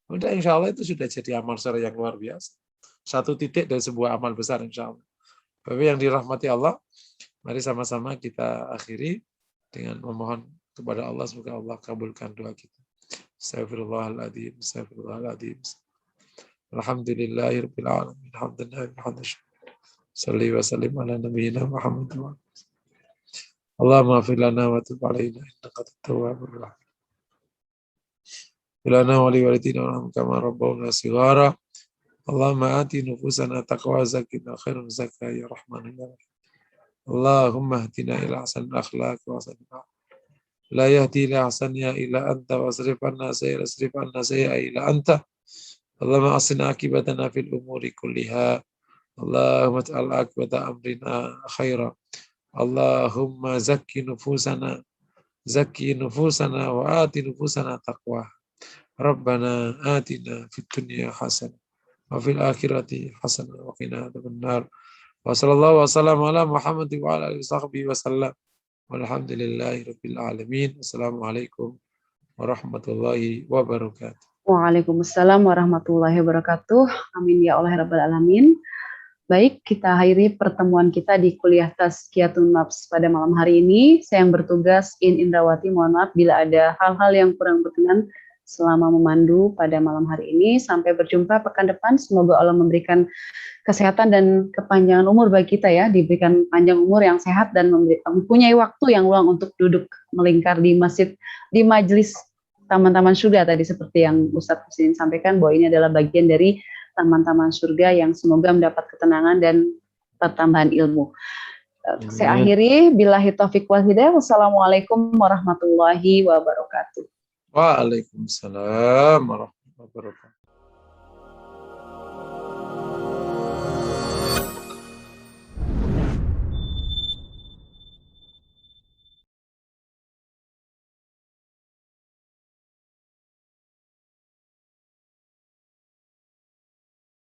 [SPEAKER 1] Udah insya Allah itu sudah jadi amal besar yang luar biasa. Satu titik dari sebuah amal besar insya Allah. Bapak yang dirahmati Allah, mari sama-sama kita akhiri dengan memohon kepada Allah, semoga Allah kabulkan doa kita. Astagfirullahaladzim, astagfirullahaladzim. Alhamdulillahirabbil alamin. Alhamdulillah. Salli wa sallim ala nabiyyina Muhammad. Allahumma ighfir lana wa tub alaina innaka at-tawwabur rahim. Lana wa liwalidina wa kama rabbawna shighara. Allahumma ati nufusana taqwa zakina khairun zakah ya rahman ya rahim. Allahumma hdina ila ahsanil akhlaq wa ahsanil la yahdi ila ahsaniha illa anta wasrif anna sayyi'a ila anta. Allahumma asina akibatana fil umuri kulliha. Allahumma ij'al akibata amrina khaira. Allahumma zakki nufusana wa ati nufusana taqwa. Rabbana atina fid dunya hasanah wa fil akhirati hasanah wa qina adzabannar. Wa sallallahu wa sallam ala Muhammad wa ala alihi washabbihi wasallam. Walhamdulillahirabbil alamin. Assalamualaikum warahmatullahi wabarakatuh.
[SPEAKER 2] Waalaikumsalam warahmatullahi wabarakatuh. Amin ya Allah rabbal alamin. Baik, kita akhiri pertemuan kita di kuliah Tazkiyatun Nafs pada malam hari ini. Saya yang bertugas Indrawati, mohon maaf bila ada hal-hal yang kurang berkenan selama memandu pada malam hari ini. Sampai berjumpa pekan depan. Semoga Allah memberikan kesehatan dan kepanjangan umur bagi kita ya, diberikan panjang umur yang sehat dan mempunyai waktu yang luang untuk duduk melingkar di masjid, di majelis taman-taman surga tadi seperti yang Ustadz Husin sampaikan bahwa ini adalah bagian dari taman-taman surga yang semoga mendapat ketenangan dan pertambahan ilmu. Saya akhiri, billahi taufiq wal hidayah. Wassalamualaikum warahmatullahi wabarakatuh.
[SPEAKER 1] Waalaikumsalam warahmatullahi wabarakatuh.